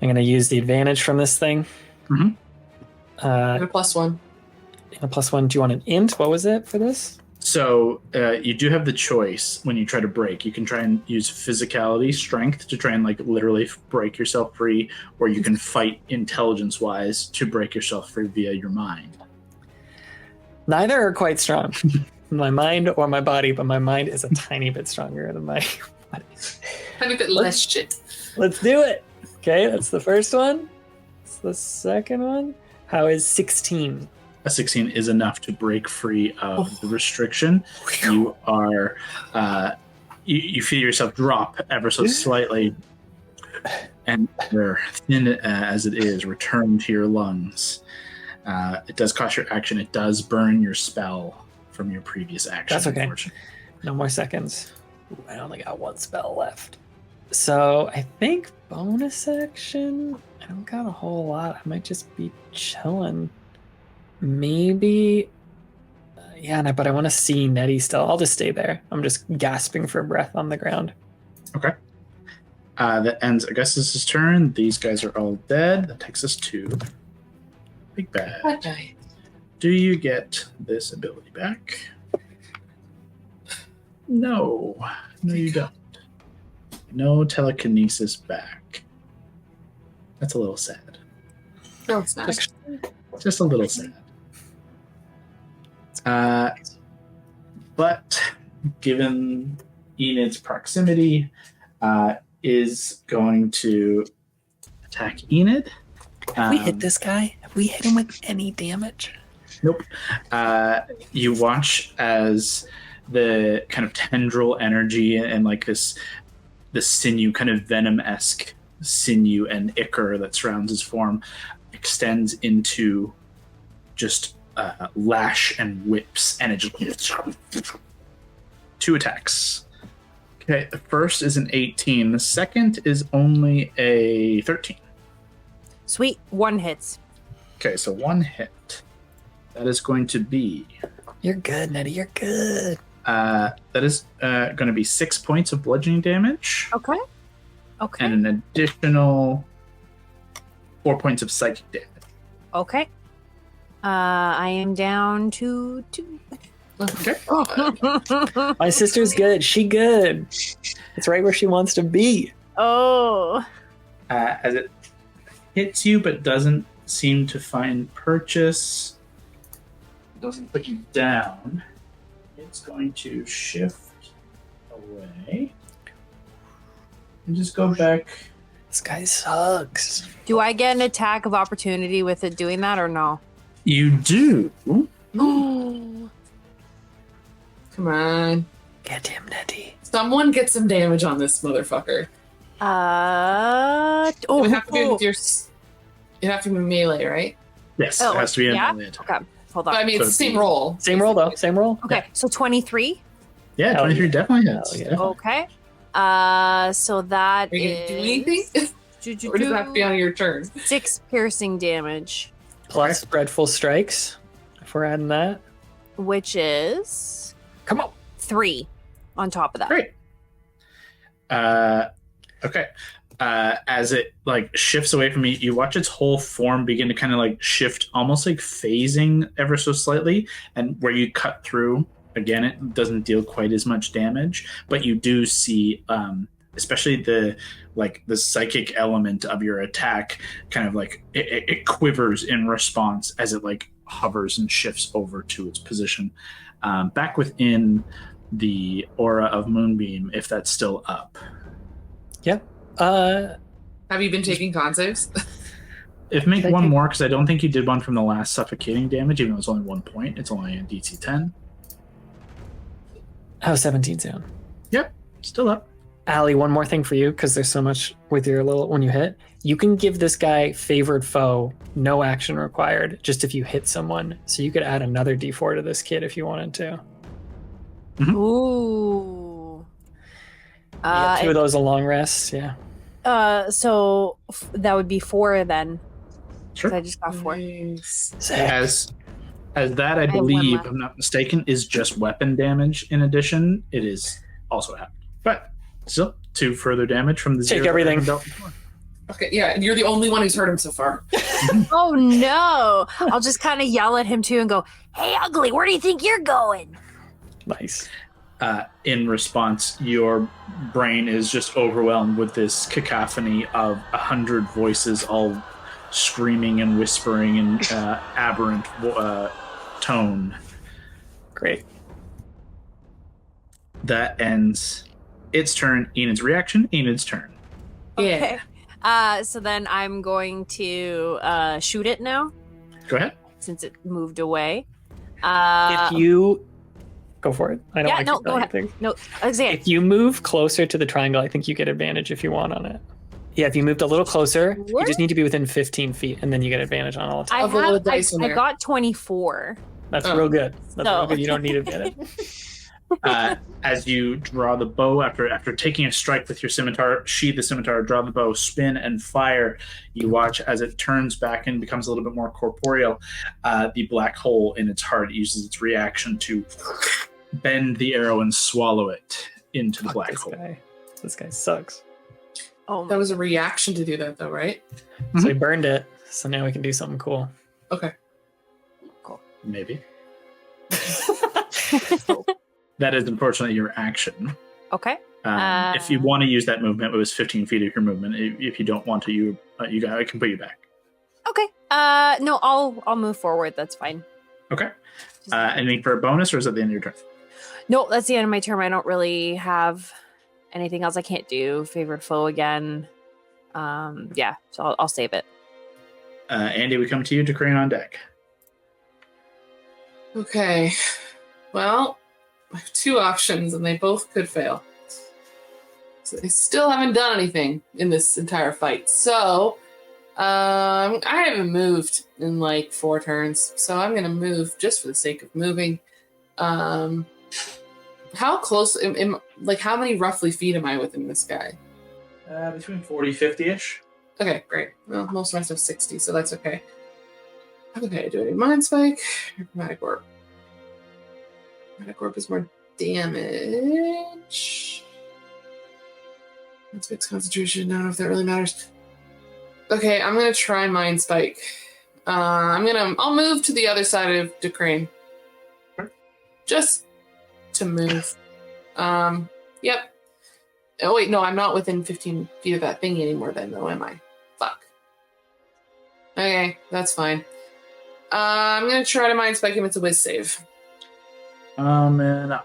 I'm going to use the advantage from this thing. Mm-hmm. And a +1. And a +1. Do you want an int? What was it for this? So you do have the choice when you try to break. You can try and use physicality, strength to try and like literally break yourself free, or you can fight intelligence-wise to break yourself free via your mind. Neither are quite strong. My mind or my body, but my mind is a tiny bit stronger than my body. Tiny bit less shit. Let's do it. Okay, that's the first one. That's the second one. How is 16? A 16 is enough to break free of the restriction. You are, you feel yourself drop ever so slightly, and air, thin as it is, return to your lungs. It does cost your action. It does burn your spell from your previous action. That's okay. No more seconds. Ooh, I only got one spell left. So I think bonus action, I don't got a whole lot. I might just be chilling. Maybe, but I want to see Nettie still. I'll just stay there. I'm just gasping for breath on the ground. Okay. That ends Augustus's turn. These guys are all dead. That takes us to Big Bad. Okay. Do you get this ability back? No, you don't. No telekinesis back. That's a little sad. No, it's not. Just a little sad. But given Enid's proximity, is going to attack Enid. Have we hit this guy? Have we hit him with any damage? Nope. You watch as the kind of tendril energy and like this sinew, kind of venom-esque sinew and ichor that surrounds his form extends into just lash and whips, and it just 2 attacks. Okay, the first is an 18. The second is only a 13. Sweet, 1 hits. Okay, so 1 hit. That is going to be... You're good, Nettie. You're good. That is going to be 6 points of bludgeoning damage. Okay. And an additional 4 points of psychic damage. Okay. I am down to 2. Okay. My sister's good. She good. It's right where she wants to be. Oh. As it hits you but doesn't seem to find purchase, doesn't put you down, it's going to shift away and just go back. This guy sucks. Do I get an attack of opportunity with it doing that or no? You do. Come on. Get him, Nettie. Someone get some damage on this motherfucker. It would have to be with your... It have to be melee, right? Yes, it has to be a melee attack. Okay, hold on. But I mean, it's the same roll. Same roll, though. Same roll. Okay, so 23. Yeah, 23 definitely hits. Yeah. Definitely. Okay. So that Are you going to do anything? Or does it have to be on your turn? 6 piercing damage. Plus dreadful strikes, if we're adding that. Which is... Come on. 3 on top of that. Great. Okay. As it like shifts away from you, you watch its whole form begin to kind of like shift, almost like phasing ever so slightly. And where you cut through, again, it doesn't deal quite as much damage, but you do see, especially the psychic element of your attack, kind of like it quivers in response as it like hovers and shifts over to its position, back within the aura of Moonbeam, if that's still up. Yep. Have you been taking con saves? If make one more, because I don't think you did one from the last suffocating damage, even though it's only 1 point. It's only a DC 10. Oh, 17 soon. Yep, still up. Allie, one more thing for you, because there's so much with your little when you hit. You can give this guy favored foe, no action required, just if you hit someone. So you could add another d4 to this kid if you wanted to. Ooh. You get 2 of those a long rest, yeah. So that would be 4 then. Sure. I just got 4. As that, I believe, if I'm not mistaken, is just weapon damage in addition. It is also happened. But still, 2 further damage from the Take everything. Okay, yeah, you're the only one who's hurt him so far. Oh no! I'll just kind of yell at him too and go, "Hey, ugly, where do you think you're going?" Nice. In response, your brain is just overwhelmed with this cacophony of 100 voices, all screaming and whispering in aberrant tone. Great. That ends its turn. Enid's reaction. Enid's turn. Okay. So then I'm going to shoot it now. Go ahead. Since it moved away. If you go for it, I don't. Yeah, no, go ahead. No, exactly. If you move closer to the triangle, I think you get advantage if you want on it. Yeah, if you moved a little closer, you just need to be within 15 feet, and then you get advantage on all attacks. I got 24. That's real good. That's real good. You don't need advantage. As you draw the bow, after taking a strike with your scimitar, sheathe the scimitar, draw the bow, spin, and fire. You watch as it turns back and becomes a little bit more corporeal. The black hole in its heart uses its reaction to bend the arrow and swallow it into the black hole. This guy sucks. Oh, that was a reaction to do that, though, right? So he burned it. So now we can do something cool. Okay. Cool. Maybe. That is unfortunately your action. Okay. If you want to use that movement, it was 15 feet of your movement. If you don't want to, I can put you back. Okay. No, I'll move forward. That's fine. Okay. Anything for a bonus, or is it the end of your turn? No, that's the end of my turn. I don't really have anything else I can't do. Favored foe again. Yeah, so I'll save it. Andy, we come to you to Crane on deck. Okay. Well, I have 2 options, and they both could fail. So they still haven't done anything in this entire fight. So, I haven't moved in like 4 turns, so I'm going to move just for the sake of moving. How close, how many roughly feet am I within this guy? Between 40, 50-ish. Okay, great. Well, most of my stuff's 60, so that's okay. Okay, do I need Mind Spike or Chromatic Orb? Chromatic Orb is more damage. That's fixed concentration. I don't know if that really matters. Okay, I'm gonna try Mind Spike. I'll move to the other side of Decrane. Just to move. Yep. Oh wait, no, I'm not within 15 feet of that thing anymore then, though, am I? Fuck. Okay, that's fine. I'm gonna try to Mind Spike him. It's a whiz save. And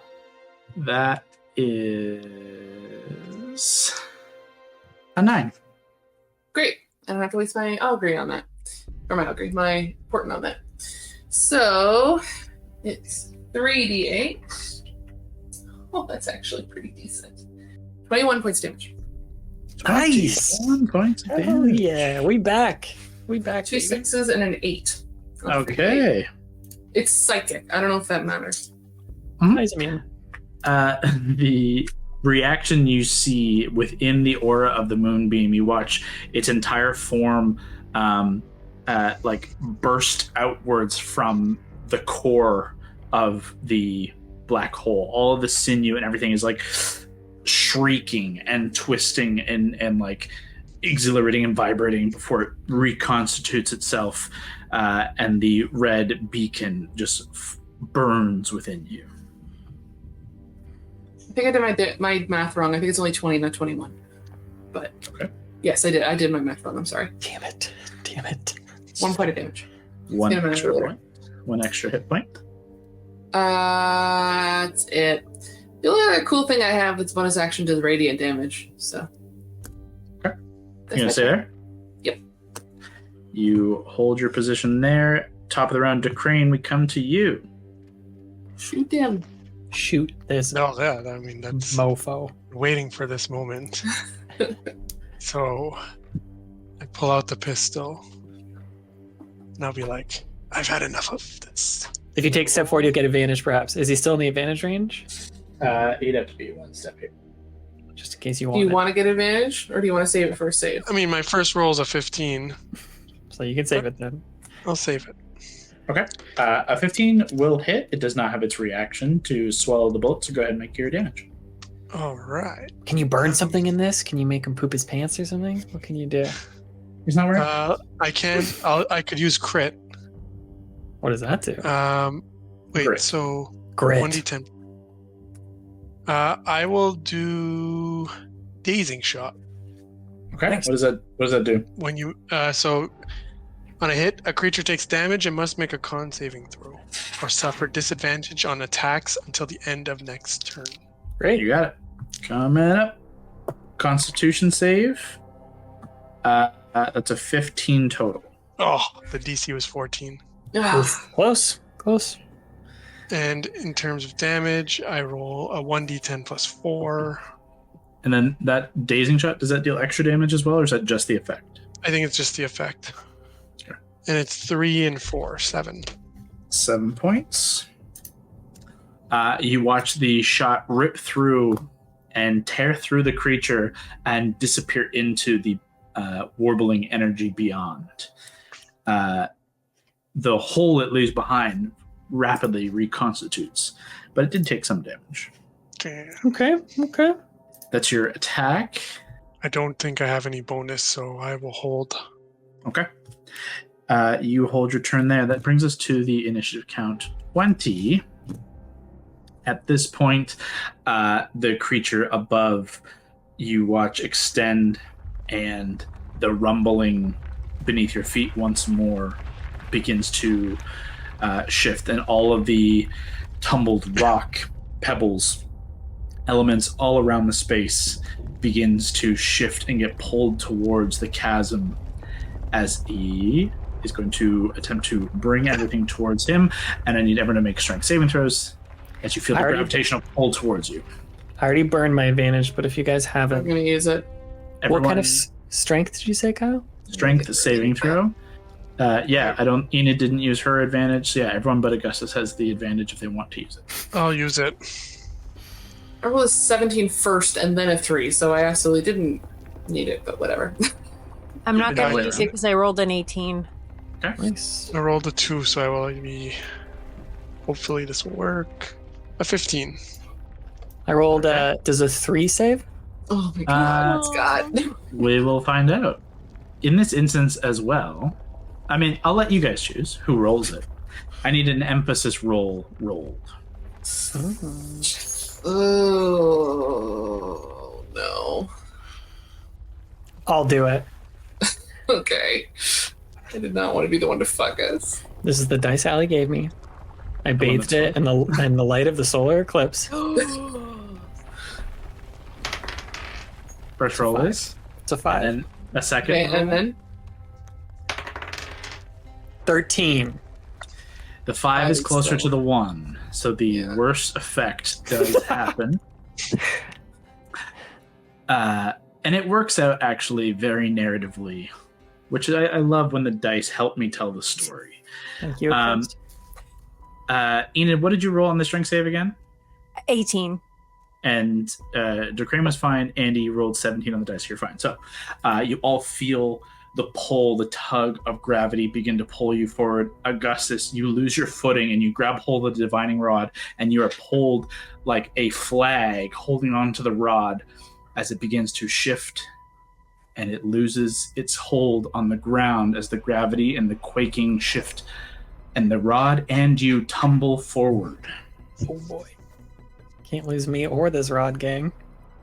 that is a 9. Great. I don't have to waste my Augury on that. Or my Augury, my Portent on that. So, it's 3d8. Oh, that's actually pretty decent. 21 points damage. Nice. 1 point of Oh damage. yeah, we back. We back. 2 6s and an 8. Okay. It's psychic. I don't know if that matters. Nice, man. The reaction you see within the aura of the moonbeam, you watch its entire form burst outwards from the core of the black hole. All of the sinew and everything is like shrieking and twisting and like exhilarating and vibrating before it reconstitutes itself, and the red beacon just burns within you. I think I did my math wrong. I think it's only 20, not 21. But okay. Yes, I did. I did my math wrong. I'm sorry. Damn it. 1 point of damage. One extra point. 1 extra hit point. That's it. The only other cool thing I have that's bonus action does radiant damage. So. Okay. You gonna stay there? Yep. You hold your position there. Top of the round, Decrane, we come to you. Shoot him. shoot this No, yeah, I mean, that's mofo. waiting for this moment. So I pull out the pistol and I'll be like, I've had enough of this. If you take a step forward, you'll get advantage, perhaps. Is he still in the advantage range? He'd have to be one step here. Just in case you Do want you it. want to get advantage, or do you want to save it for a save? I mean, my first roll is a 15. So you can save it then. I'll save it. Okay. A 15 will hit. It does not have its reaction to swallow the bullet, so go ahead and make your damage. All right. Can you burn something in this? Can you make him poop his pants or something? What can you do? He's not wearing. I can. I could use crit. What does that do? Wait. Grit. So Grit. 1d10. I will do dazing shot. Okay. Thanks. What does that do? When you so on a hit, a creature takes damage and must make a con saving throw, or suffer disadvantage on attacks until the end of next turn. Great. You got it. Coming up. Constitution save. That's a 15 total. Oh, the DC was 14. Oof. Close. And in terms of damage, I roll a 1d10 plus 4. And then that dazing shot, does that deal extra damage as well, or is that just the effect? I think it's just the effect. Sure. And it's 3 and 4, 7. 7 points. You watch the shot rip through and tear through the creature and disappear into the warbling energy beyond. The hole it leaves behind rapidly reconstitutes, but it did take some damage. Okay. Okay. That's your attack. I don't think I have any bonus, so I will hold. Okay. You hold your turn there. That brings us to the initiative count 20. At this point, the creature above you watch extend, and the rumbling beneath your feet once more begins to shift, and all of the tumbled rock, pebbles, elements all around the space begins to shift and get pulled towards the chasm as he is going to attempt to bring everything towards him, and I need everyone to make strength saving throws as you feel the gravitational pull towards you. I already burned my advantage, but if you guys I'm haven't, going to use it. what kind of strength did you say, Kyle? Strength saving throw? Enid didn't use her advantage, so yeah, everyone but Augustus has the advantage if they want to use it. I'll use it. I rolled a 17 first and then a 3, so I absolutely didn't need it, but whatever. I'm not going Wait, to use it because I rolled an 18. Okay. Nice. I rolled a 2, so I will be... Hopefully this will work. A 15. I rolled, does a 3 save? Oh my god, that's God. We will find out. In this instance as well, I mean, I'll let you guys choose who rolls it. I need an emphasis roll rolled. Oh, no. I'll do it. Okay. I did not want to be the one to fuck us. This is the dice Allie gave me. I bathed that's it in the light of the solar eclipse. First roll is, It's a 5. and a second Okay, roll. and then 13. The 5 is Five closer still. to the 1, so the worst effect does happen. And it works out actually very narratively, which I love when the dice help me tell the story. Thank you. Enid, what did you roll on the strength save again? 18. And Decrane was fine. Andy rolled 17 on the dice. You're fine. So you all feel the pull, the tug of gravity begin to pull you forward. Augustus, you lose your footing and you grab hold of the divining rod, and you are pulled like a flag holding on to the rod as it begins to shift, and it loses its hold on the ground as the gravity and the quaking shift, and the rod and you tumble forward. Oh boy. Can't lose me or this rod gang.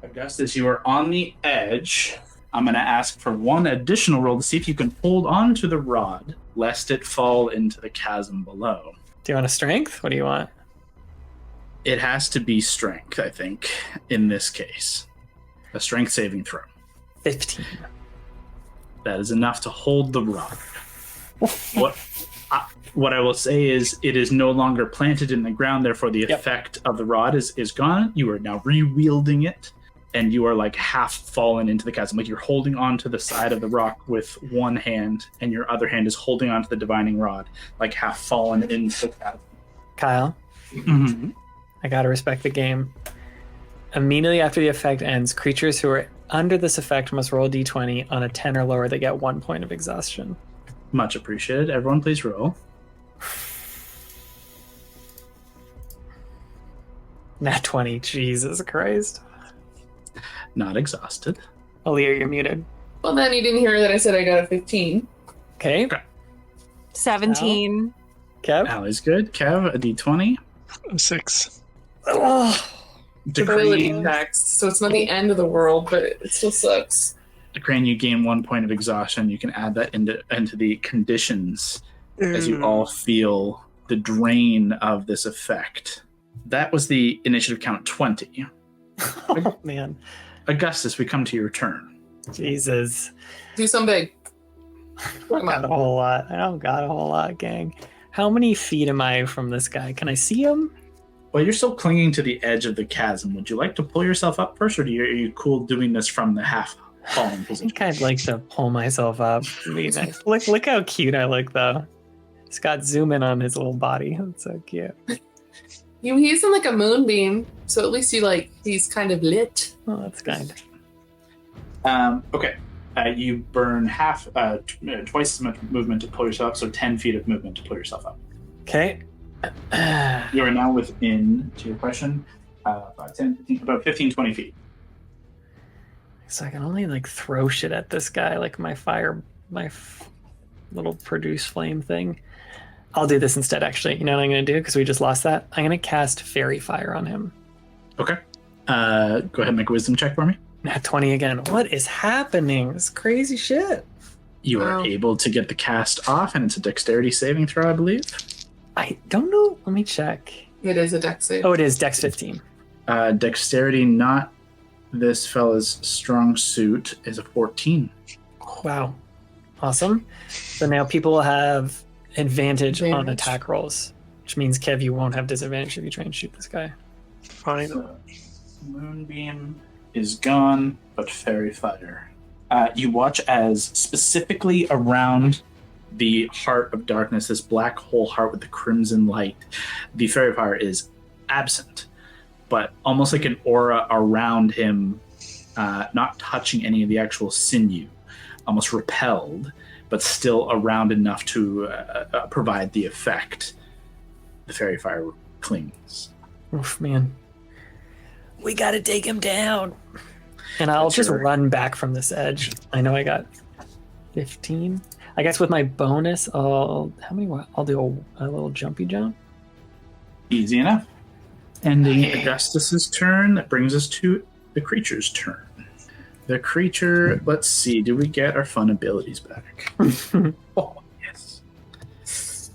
Augustus, you are on the edge. I'm going to ask for one additional roll to see if you can hold on to the rod, lest it fall into the chasm below. Do you want a strength? What do you want? It has to be strength, I think, in this case. A strength saving throw. 15. That is enough to hold the rod. What What I will say is it is no longer planted in the ground, therefore the effect of the rod is gone. You are now re-wielding it, and you are like half fallen into the chasm. Like you're holding onto the side of the rock with one hand, and your other hand is holding onto the divining rod, like half fallen into the chasm. Kyle, I gotta respect the game. Immediately after the effect ends, creatures who are under this effect must roll a d20. On a 10 or lower, they get 1 point of exhaustion. Much appreciated. Everyone please roll. Nat 20, Jesus Christ. Not exhausted. Aaliyah, you're muted. Well, then you didn't hear that I said I got a 15. Okay. 17. Kev? Allie's good. Kev, a d20. 6. Oh. Ability tax, so it's not the end of the world, but it still sucks. Decrane, you gain 1 point of exhaustion. You can add that into the conditions as you all feel the drain of this effect. That was the initiative count 20. Oh, man. Augustus, we come to your turn. Jesus. Do some big. I don't got a whole lot, gang. How many feet am I from this guy? Can I see him? Well, you're still clinging to the edge of the chasm. Would you like to pull yourself up first, or are you cool doing this from the half-fallen I position? think I'd like to pull myself up. It'd be nice. Look how cute I look, though. He's got zoom in on his little body. That's so cute. He's in like a moonbeam, so at least he's kind of lit. Oh, that's kind. Okay. You burn twice as much movement to pull yourself up, so 10 feet of movement to pull yourself up. Okay. You are now within, to your question, 5, 10, 15, about 15, 20 feet. So I can only throw shit at this guy, like my little produce flame thing. I'll do this instead, actually. You know what I'm going to do? Because we just lost that. I'm going to cast Fairy Fire on him. Okay. Go ahead and make a wisdom check for me. Nat 20 again. What is happening? This crazy shit. You are able to get the cast off, and it's a dexterity saving throw, I believe. I don't know. Let me check. It is a dex save. Oh, it is Dex 15. Dexterity, not this fella's strong suit, is a 14. Wow. Awesome. So now people will have advantage on attack rolls, which means, Kev, you won't have disadvantage if you try and shoot this guy. Fine. So, Moonbeam is gone, but Fairy Fire. You watch as specifically around the heart of darkness, this black hole heart with the crimson light, the Fairy Fire is absent, but almost like an aura around him, not touching any of the actual sinew, almost repelled, but still around enough to provide the effect. The Fairy Fire clings. Oof, man. We gotta take him down. And I'll just run back from this edge. I know I got 15. I guess with my bonus, I'll do a little jumpy jump. Easy enough. Ending Augustus's turn, that brings us to the creature's turn. The creature, let's see, do we get our fun abilities back? Oh, yes.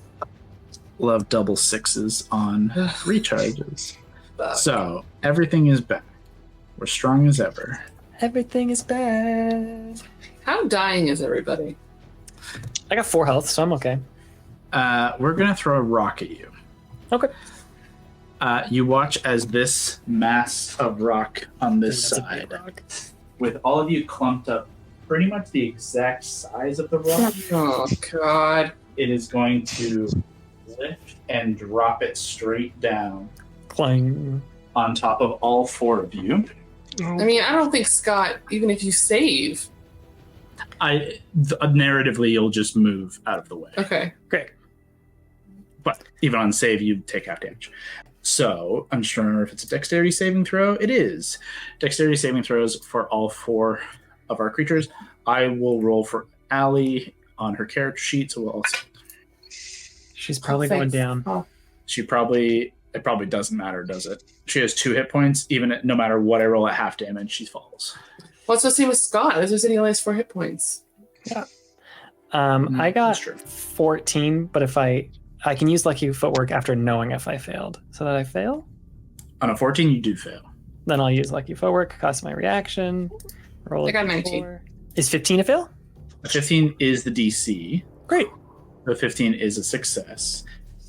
Love double sixes on recharges. So, everything is back. We're strong as ever. Everything is bad. How dying is everybody? I got 4 health, so I'm okay. We're going to throw a rock at you. Okay. You watch as this mass of rock on this side, with all of you clumped up pretty much the exact size of the rock. Oh, God. It is going to lift and drop it straight down. Clang. On top of all 4 of you. I mean, I don't think, Scott, even if you save... narratively, you'll just move out of the way. Okay. Great. But even on save, you take half damage. So, I'm just trying to remember if it's a dexterity saving throw. It is. Dexterity saving throws for all 4 of our creatures. I will roll for Allie on her character sheet, so we'll also... She's probably going down. Oh. It probably doesn't matter, does it? She has 2 hit points. No matter what I roll at half damage, she falls. What's the same with Scott? As I said, he only has 4 hit points. Yeah. I got 14, but if I can use Lucky Footwork after knowing if I failed. So that I fail? On a 14, you do fail. Then I'll use Lucky Footwork, cost my reaction. Roll. I got 19. Is 15 a fail? 15 is the DC. Great. The 15 is a success.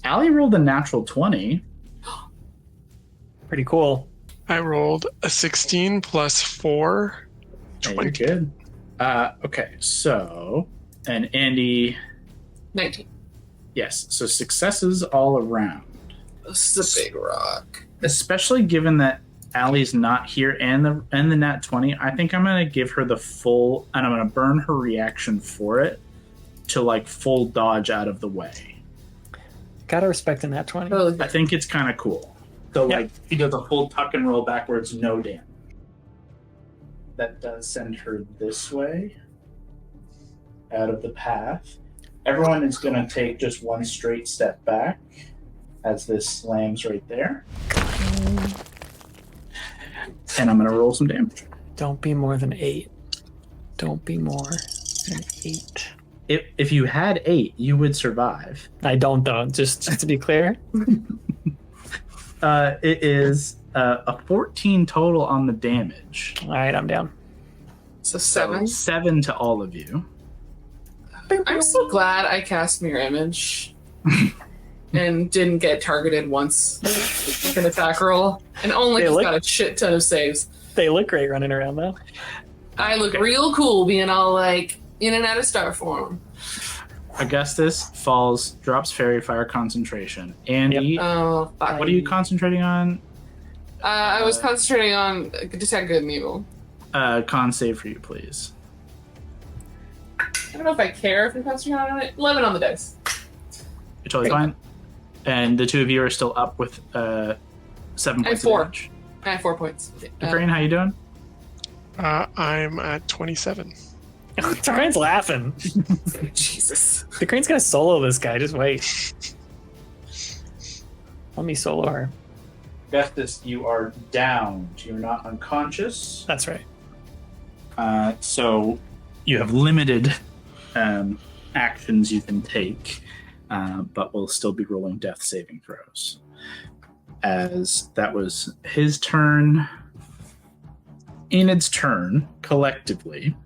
Allie rolled a natural 20. Pretty cool. I rolled a 16 plus 4. Hey, 20. you're good. Okay, so, and Andy, 19. yes, so successes all around. This is a big rock. Especially given that Allie's not here and the nat 20, I think I'm gonna give her the full, and I'm gonna burn her reaction for it to like full dodge out of the way. Gotta respect in that 20. Oh, I think it's kind of cool. So Yep. like he does a full tuck and roll backwards, no damage. That does send her this way, out of the path. Everyone is gonna take just one straight step back as this slams right there. And I'm gonna roll some damage. Don't be more than 8. Don't be more than 8. If you had 8, you would survive. I don't though. Just to be clear. It is a 14 total on the damage. All right, I'm down. So So 7. 7 to all of you. I'm so glad I cast Mirror Image and didn't get targeted once with an attack roll, and only just got a shit ton of saves. They look great running around though. I look real cool being all like in and out of star form. Augustus falls, drops fairy fire concentration. Andy, Oh, fuck. what are you concentrating on? I was concentrating on detect good and evil. Con save for you, please. I don't know if I care if I'm concentrating on it. 11 on the dice. You're totally fine. And the two of you are still up with 7 I have points 4. of damage. I have 4 points. Brain, how you doing? I'm at 27. The crane's laughing. Jesus. The crane's gonna solo this guy. Just wait. Let me solo her. Augustus, you are downed. You're not unconscious. That's right. So you have limited actions you can take, but will still be rolling death saving throws. As that was his turn. Enid's turn, collectively.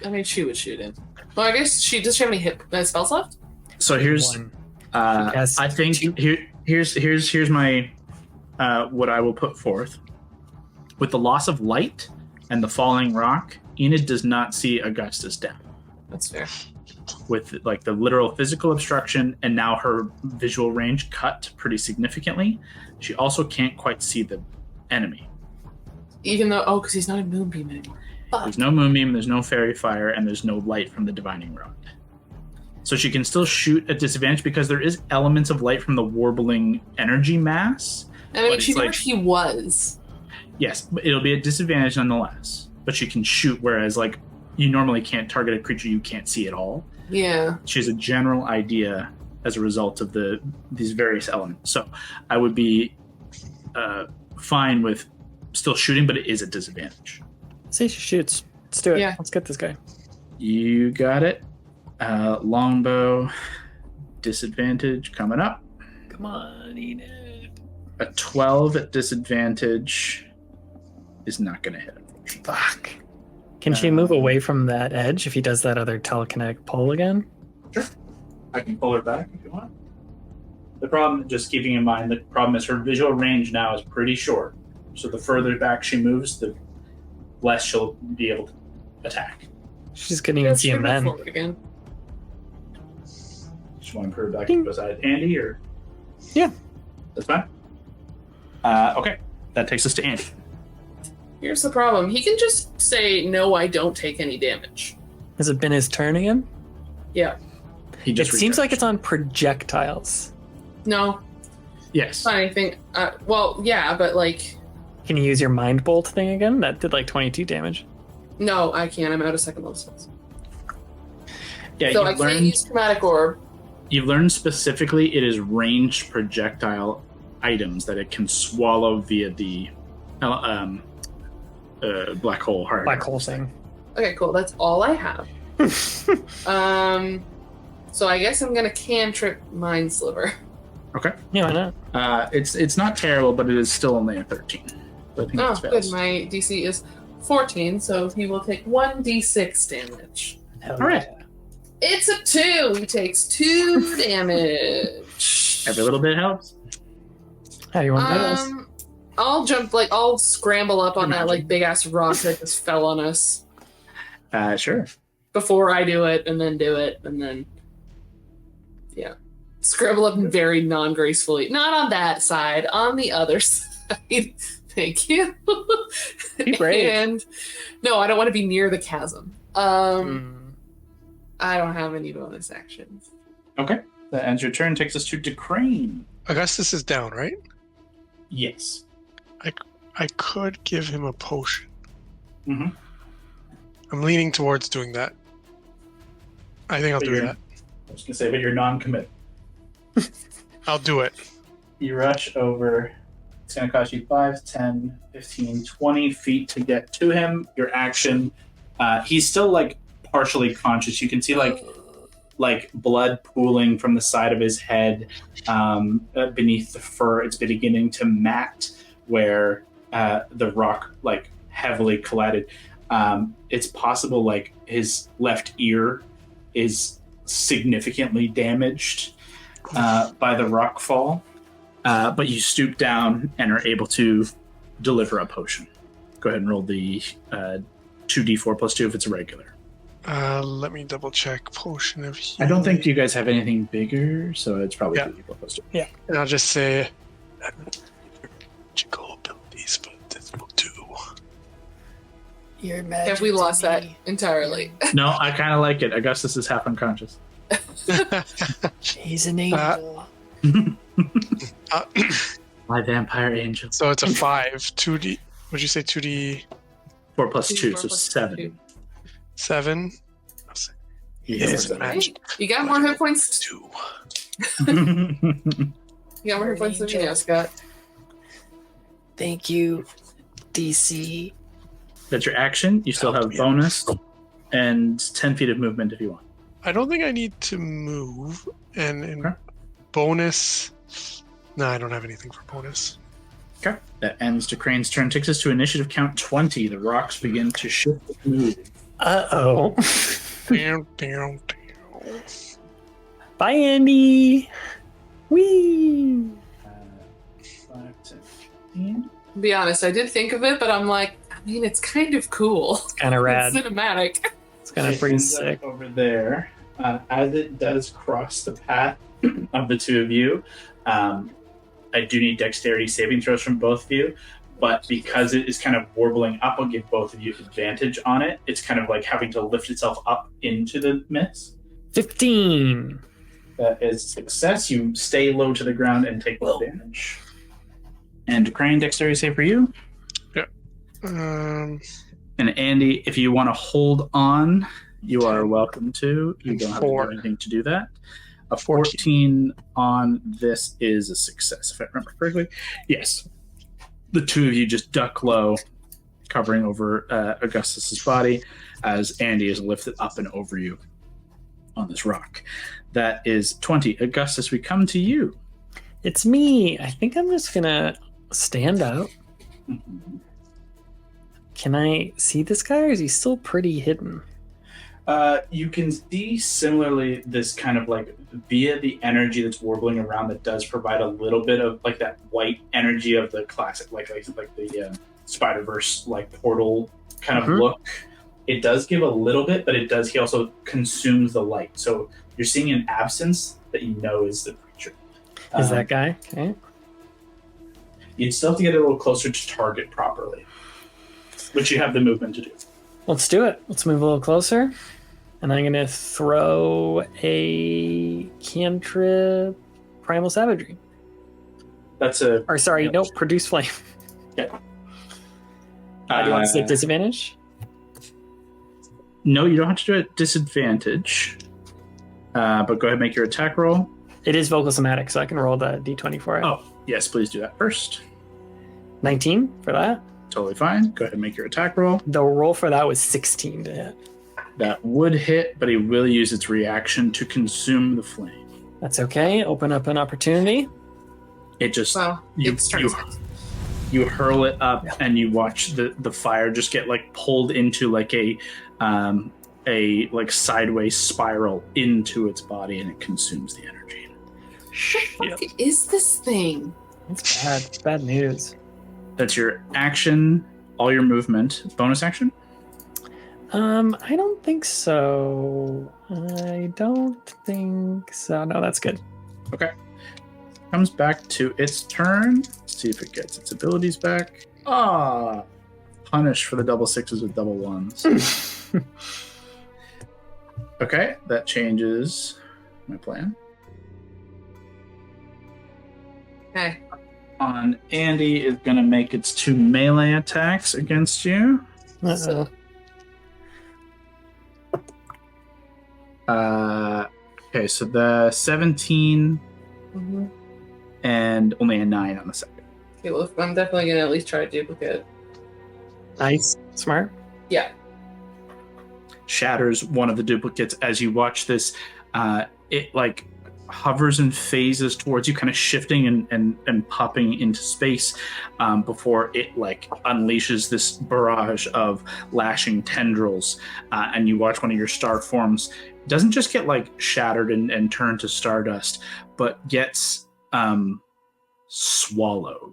I mean, she would shoot him. Well, I guess she does. She have any hit spells left? So here's, One. I think here's my what I will put forth. With the loss of light and the falling rock, Enid does not see Augustus down. That's fair. With like the literal physical obstruction and now her visual range cut pretty significantly, she also can't quite see the enemy. Even though, because he's not a moonbeam anymore. Fuck. There's no moonbeam, there's no fairy fire, and there's no light from the divining rod. So she can still shoot at disadvantage because there is elements of light from the warbling energy mass. And I mean, but she it's knew like- where he was. Yes, but it'll be a disadvantage nonetheless. But she can shoot, whereas like you normally can't target a creature you can't see at all. Yeah. She has a general idea as a result of these various elements. So I would be fine with still shooting, but it is a disadvantage. See, she shoots. Let's do it. Yeah. Let's get this guy. You got it. Longbow, disadvantage coming up. Come on, Enid. A 12 at disadvantage is not going to hit him. Fuck. Can she move away from that edge if he does that other telekinetic pull again? Sure. I can pull her back if you want. The problem, just keeping in mind, the problem is her visual range now is pretty short. So the further back she moves, the less she'll be able to attack. She just couldn't even see him then. Forward again. Just want to put her back to beside Andy, or? Yeah. That's fine. Okay. That takes us to Andy. Here's the problem. He can just say, no, I don't take any damage. Has it been his turn again? Yeah. He It just seems like recharged. it's on projectiles. No, Yes. not anything. Well, yeah, but like, Can you use your mind bolt thing again? That did like 22 damage. no, I can't. I'm out of second level spells. Yeah, So I can't use Chromatic Orb. You've learned specifically it is ranged projectile items that it can swallow via the black hole heart. Black hole thing. Okay, cool. That's all I have. So I guess I'm gonna cantrip Mind Sliver. Okay. Yeah, why not? It's not terrible, but it is still only a 13. So I think Oh, that's good. fast. My DC is 14, so he will take 1d6 damage. Hell All right. yeah. It's a 2. He takes 2 damage. Every little bit helps. How do you want to do this? I'll scramble up on that like big ass rock that just fell on us. Sure. Before I do it, and then scramble up very non-gracefully. Not on that side, on the other side. Thank you. Be brave. And no, I don't want to be near the chasm. I don't have any bonus actions. Okay. That ends your turn. Takes us to Decrane. Augustus is down, right? Yes. I could give him a potion. Mm-hmm. I'm leaning towards doing that. I think I'll do that. I was going to say, but you're non-committal. I'll do it. You rush over. It's going to cost you 5, 10, 15, 20 feet to get to him. Your action. He's still, like, partially conscious. You can see, like blood pooling from the side of his head beneath the fur. It's beginning to mat where the rock, like, heavily collided. It's possible, like, his left ear is significantly damaged by the rock fall, but you stoop down and are able to deliver a potion. Go ahead and roll the 2d4 plus 2 if it's a regular. Let me double check. Potion of healing. I don't think you guys have anything bigger, so it's probably 2d4 plus 2. Yeah. And I'll just say magical abilities, but this will do. Your magic. Have we lost that entirely? No, I kind of like it. Augustus is half unconscious. He's an angel. My vampire angel. So it's a 5. 2d. Would you say 2d? 4 plus 2, 4 so plus 7. 7. Yes. You got more hit points. 2. You got more hit points than me now, Scott. Thank you, DC. That's your action. You still have bonus and 10 feet of movement if you want. I don't think I need to move. And Okay. bonus. No, I don't have anything for bonus. Okay. That ends Decrane's turn. Takes us to initiative count 20. The rocks begin to shift and move. Uh-oh. Down, down, down. Bye, Andy. Whee! 5, 10, 15. To be honest, I did think of it, but I'm like, I mean, it's kind of cool. It's kind of rad. It's cinematic. It's kind of It pretty ends up sick. over there. As it does cross the path of the two of you, I do need dexterity saving throws from both of you, but because it is kind of warbling up, I'll give both of you advantage on it. It's kind of like having to lift itself up into the mist. 15. That is success. You stay low to the ground and take the damage. And Crane, dexterity save for you. Um, And Andy, if you want to hold on, you are welcome to. You don't have to 4. do anything to do that. A 14 on this is a success, if I remember correctly. Yes. The two of you just duck low, covering over Augustus's body as Andy is lifted up and over you on this rock. That is 20. Augustus, we come to you. It's me. I think I'm just gonna stand out. Can I see this guy, or is he still pretty hidden? You can see similarly this kind of like via the energy that's warbling around that does provide a little bit of like that white energy of the classic like the Spider-Verse like portal kind of look. It does give a little bit, but it does. He also consumes the light, so you're seeing an absence that you know is the creature. Is that guy? Okay. You'd still have to get a little closer to target properly, which you have the movement to do. Let's do it. Let's move a little closer. And I'm going to throw a cantrip Primal Savagery. That's a... Or sorry, nope, Produce Flame. Yeah. Do you want to say disadvantage? No, you don't have to do it at disadvantage. But go ahead and make your attack roll. It is vocal somatic, so I can roll the d20 for it. Oh, yes, please do that first. 19 for that. Totally fine. Go ahead and make your attack roll. The roll for that was 16 to hit. That would hit, but he will use its reaction to consume the flame. That's okay. Open up an opportunity. It just... Well, it's you hurl it up and you watch the fire just get like pulled into like a a like sideways spiral into its body, and it consumes the energy. What is this thing? It's bad. It's bad news. That's your action, all your movement. Bonus action? I don't think so. I don't think so. No, that's good. Okay. Comes back to its turn. See if it gets its abilities back. Punish for the double sixes with double ones. Okay, that changes my plan. Okay. On Andy is going to make its 2 melee attacks against you. Uh-oh. Okay, so the 17 and only a 9 on the second. Okay, well, I'm definitely going to at least try to duplicate. Nice. Smart. Yeah. Shatters one of the duplicates as you watch this. It like hovers and phases towards you, kind of shifting and popping into space before it like unleashes this barrage of lashing tendrils. And you watch one of your star forms doesn't just get like shattered and turned to stardust, but gets swallowed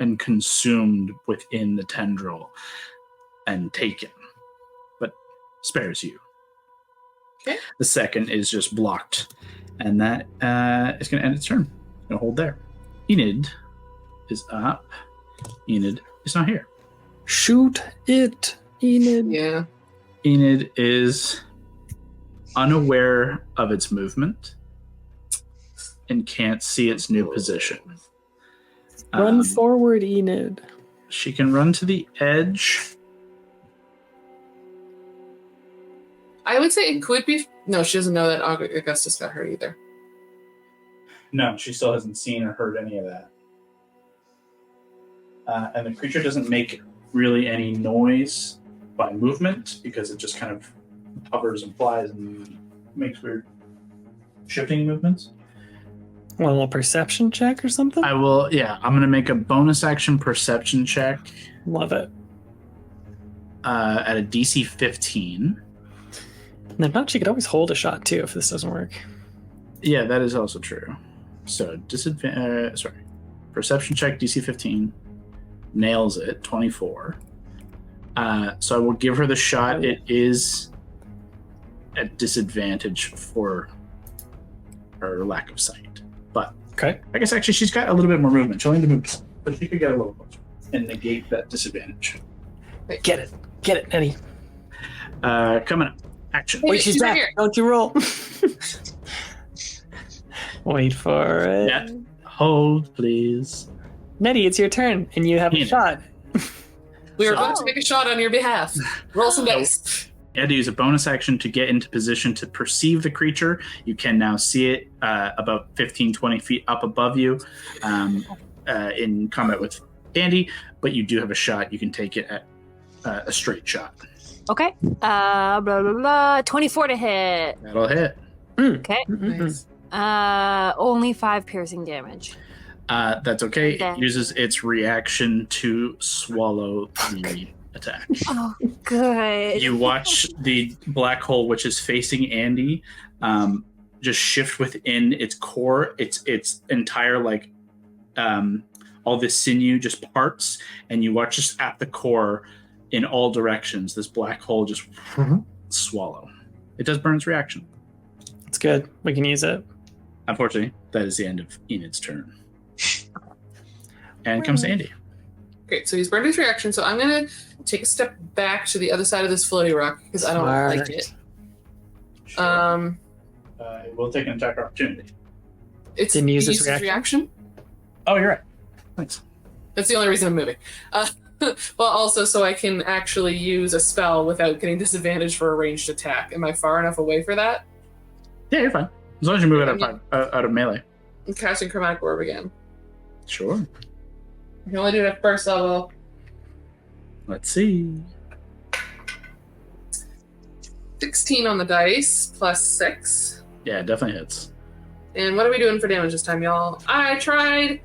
and consumed within the tendril and taken, but spares you. Okay. The second is just blocked, and that is going to end its turn. It's going to hold there. Enid is up. Enid is not here. Shoot it, Enid. Yeah. Enid is unaware of its movement and can't see its new position. Run forward, Enid. She can run to the edge. I would say it could be... No, she doesn't know that Augustus got hurt either. No, she still hasn't seen or heard any of that. And the creature doesn't make really any noise by movement because it just kind of hovers and flies and makes weird shifting movements. Well, a perception check or something? I'm going to make a bonus action perception check. Love it. At a DC 15. And if not, she could always hold a shot too if this doesn't work. Yeah, that is also true. So, perception check, DC 15. Nails it, 24. So I will give her the shot. It is at disadvantage for her lack of sight. But okay. I guess actually she's got a little bit more movement. She'll need to move, but she could get a little closer and negate that disadvantage. Get it, Eddie. Coming up. Action. Wait, she's back. Here. Don't you roll. Wait for it. Yeah. Hold, please. Nettie, it's your turn, and you have a shot. We were about to make a shot on your behalf. Roll some dice. You had to use a bonus action to get into position to perceive the creature. You can now see it about 15, 20 feet up above you in combat with Andy, but you do have a shot. You can take it at a straight shot. Okay. Blah, blah, blah. 24 to hit. That'll hit. Okay. Nice. Only 5 piercing damage. That's okay. Okay. It uses its reaction to swallow the attack. Oh, good. You watch the black hole, which is facing Andy, just shift within its core. Its entire all this sinew just parts, and you watch just at the core, in all directions, this black hole just swallow. It does burn its reaction. It's good. We can use it. Unfortunately, that is the end of Enid's turn. And comes Andy. Great, so he's burned his reaction, so I'm going to take a step back to the other side of this floaty rock because I don't like it. Sure. It will take an attack opportunity. It's Didn't use his reaction? Oh, you're right. Thanks. That's the only reason I'm moving. Well, also so I can actually use a spell without getting disadvantage for a ranged attack. Am I far enough away for that? Yeah, you're fine. As long as you move it out of melee. I'm casting Chromatic Orb again. Sure. I can only do it at first level. Let's see. 16 on the dice, plus 6. Yeah, it definitely hits. And what are we doing for damage this time, y'all? I tried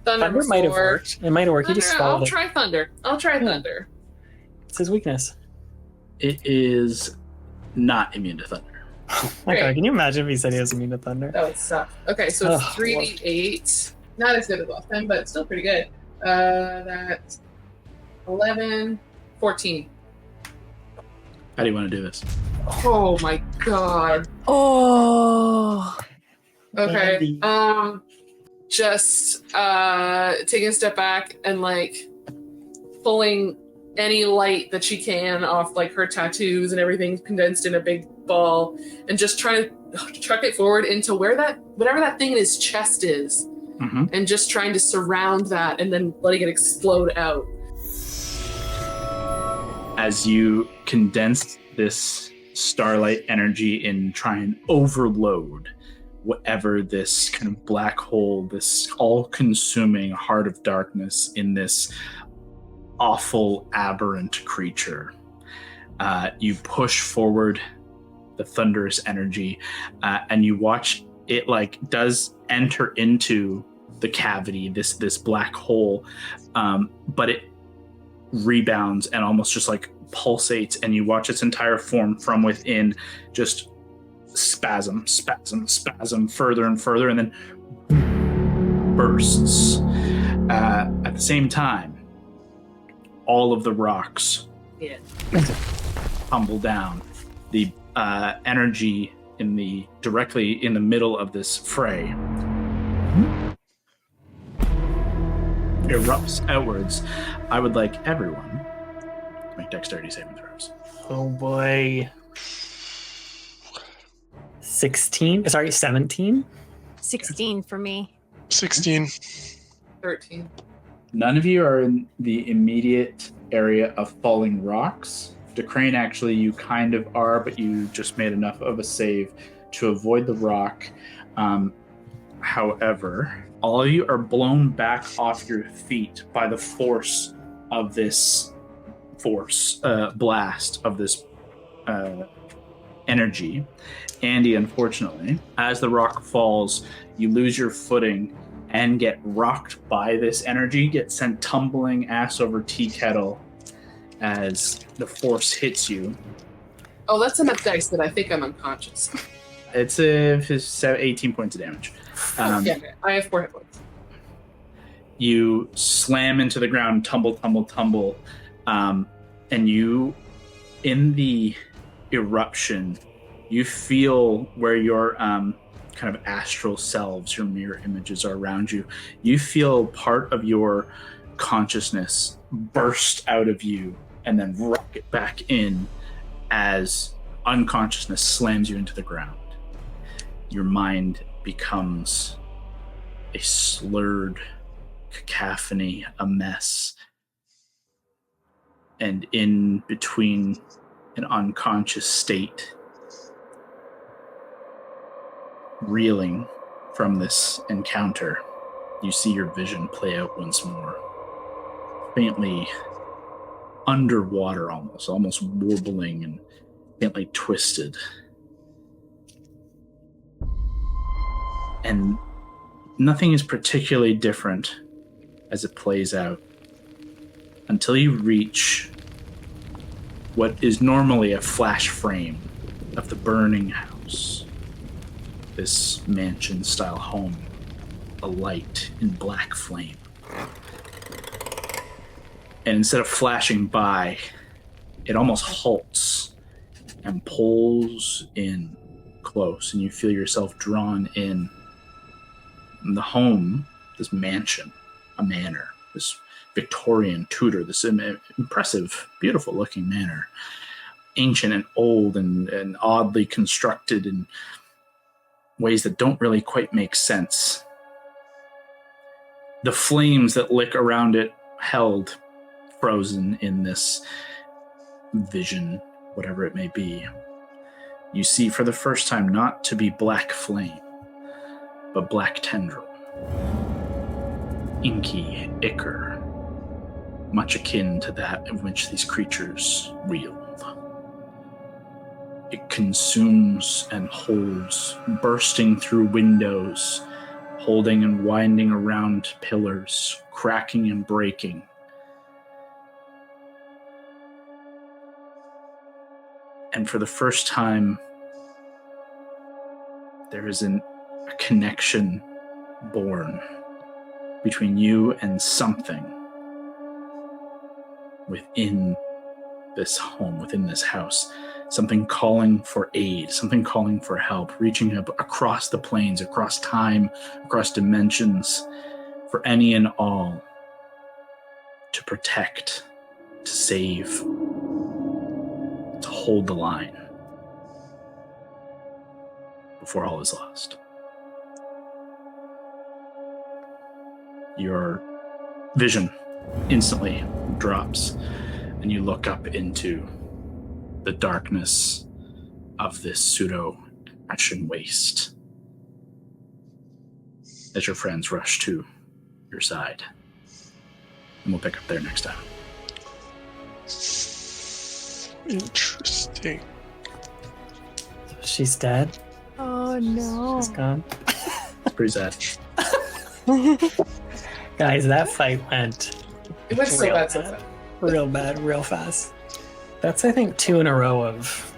Thunder before. Might have worked. It might have worked. You just spelled I'll try Thunder. I'll try Thunder. It's his weakness. It is not immune to thunder. Oh my god, can you imagine if he said he was immune to thunder? That would suck. Okay, so it's 3d8. Not as good as last time, but still pretty good. That's 11, 14. How do you want to do this? Oh my god. Oh. Okay. Just taking a step back and like pulling any light that she can off like her tattoos and everything condensed in a big ball, and just trying to truck it forward into whatever that thing in his chest is, and just trying to surround that and then letting it explode out. As you condense this starlight energy and try and overload whatever this kind of black hole, this all-consuming heart of darkness in this awful, aberrant creature. You push forward the thunderous energy, and you watch it like does enter into the cavity, this black hole, but it rebounds and almost just like pulsates, and you watch its entire form from within just spasm, further and further, and then bursts. At the same time, all of the rocks tumble down. The energy directly in the middle of this fray erupts outwards. I would like everyone to make dexterity saving throws. Oh boy. 17? 16 for me. 16. 13. None of you are in the immediate area of falling rocks. DeCrane, actually, you kind of are, but you just made enough of a save to avoid the rock. However, all of you are blown back off your feet by the force of this blast of this energy. Andy, unfortunately, as the rock falls, you lose your footing and get rocked by this energy, get sent tumbling ass over tea kettle as the force hits you. Oh, that's enough dice that I think I'm unconscious. It's 18 points of damage. Yeah, I have 4 hit points. You slam into the ground, tumble, and you, in the eruption, you feel where your kind of astral selves, your mirror images are around you. You feel part of your consciousness burst out of you and then rocket back in as unconsciousness slams you into the ground. Your mind becomes a slurred cacophony, a mess. And in between an unconscious state, reeling from this encounter, you see your vision play out once more. Faintly underwater, almost warbling and faintly twisted. And nothing is particularly different as it plays out until you reach what is normally a flash frame of the burning house. This mansion-style home, alight in black flame. And instead of flashing by, it almost halts and pulls in close, and you feel yourself drawn in. The home, this mansion, a manor, this Victorian Tudor, this impressive, beautiful-looking manor, ancient and old and oddly constructed in ways that don't really quite make sense. The flames that lick around it held frozen in this vision, whatever it may be. You see for the first time not to be black flame, but black tendril. Inky ichor, much akin to that in which these creatures wield. It consumes and holds, bursting through windows, holding and winding around pillars, cracking and breaking. And for the first time, there is a connection born between you and something within this home, within this house. Something calling for aid, something calling for help, reaching up across the planes, across time, across dimensions, for any and all to protect, to save, to hold the line before all is lost. Your vision instantly drops, and you look up into the darkness of this pseudo Ashen Waste as your friends rush to your side. And we'll pick up there next time. Interesting. She's dead. Oh no. She's gone. It's pretty sad. Guys, that fight went It went so real bad so bad. fast. Real bad, real fast. That's, I think, 2 in a row of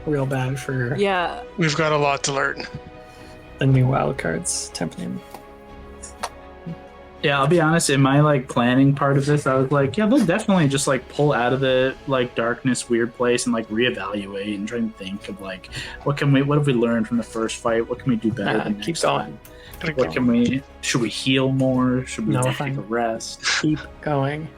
real bad for Yeah. We've got a lot to learn. the new wild cards. Tempting. Yeah, I'll be honest, in my planning part of this, I was like, yeah, they'll definitely just pull out of the darkness weird place and reevaluate and try and think of what have we learned from the first fight? What can we do better than Keep next going. time? Should we heal more? Should we take a rest? Keep going.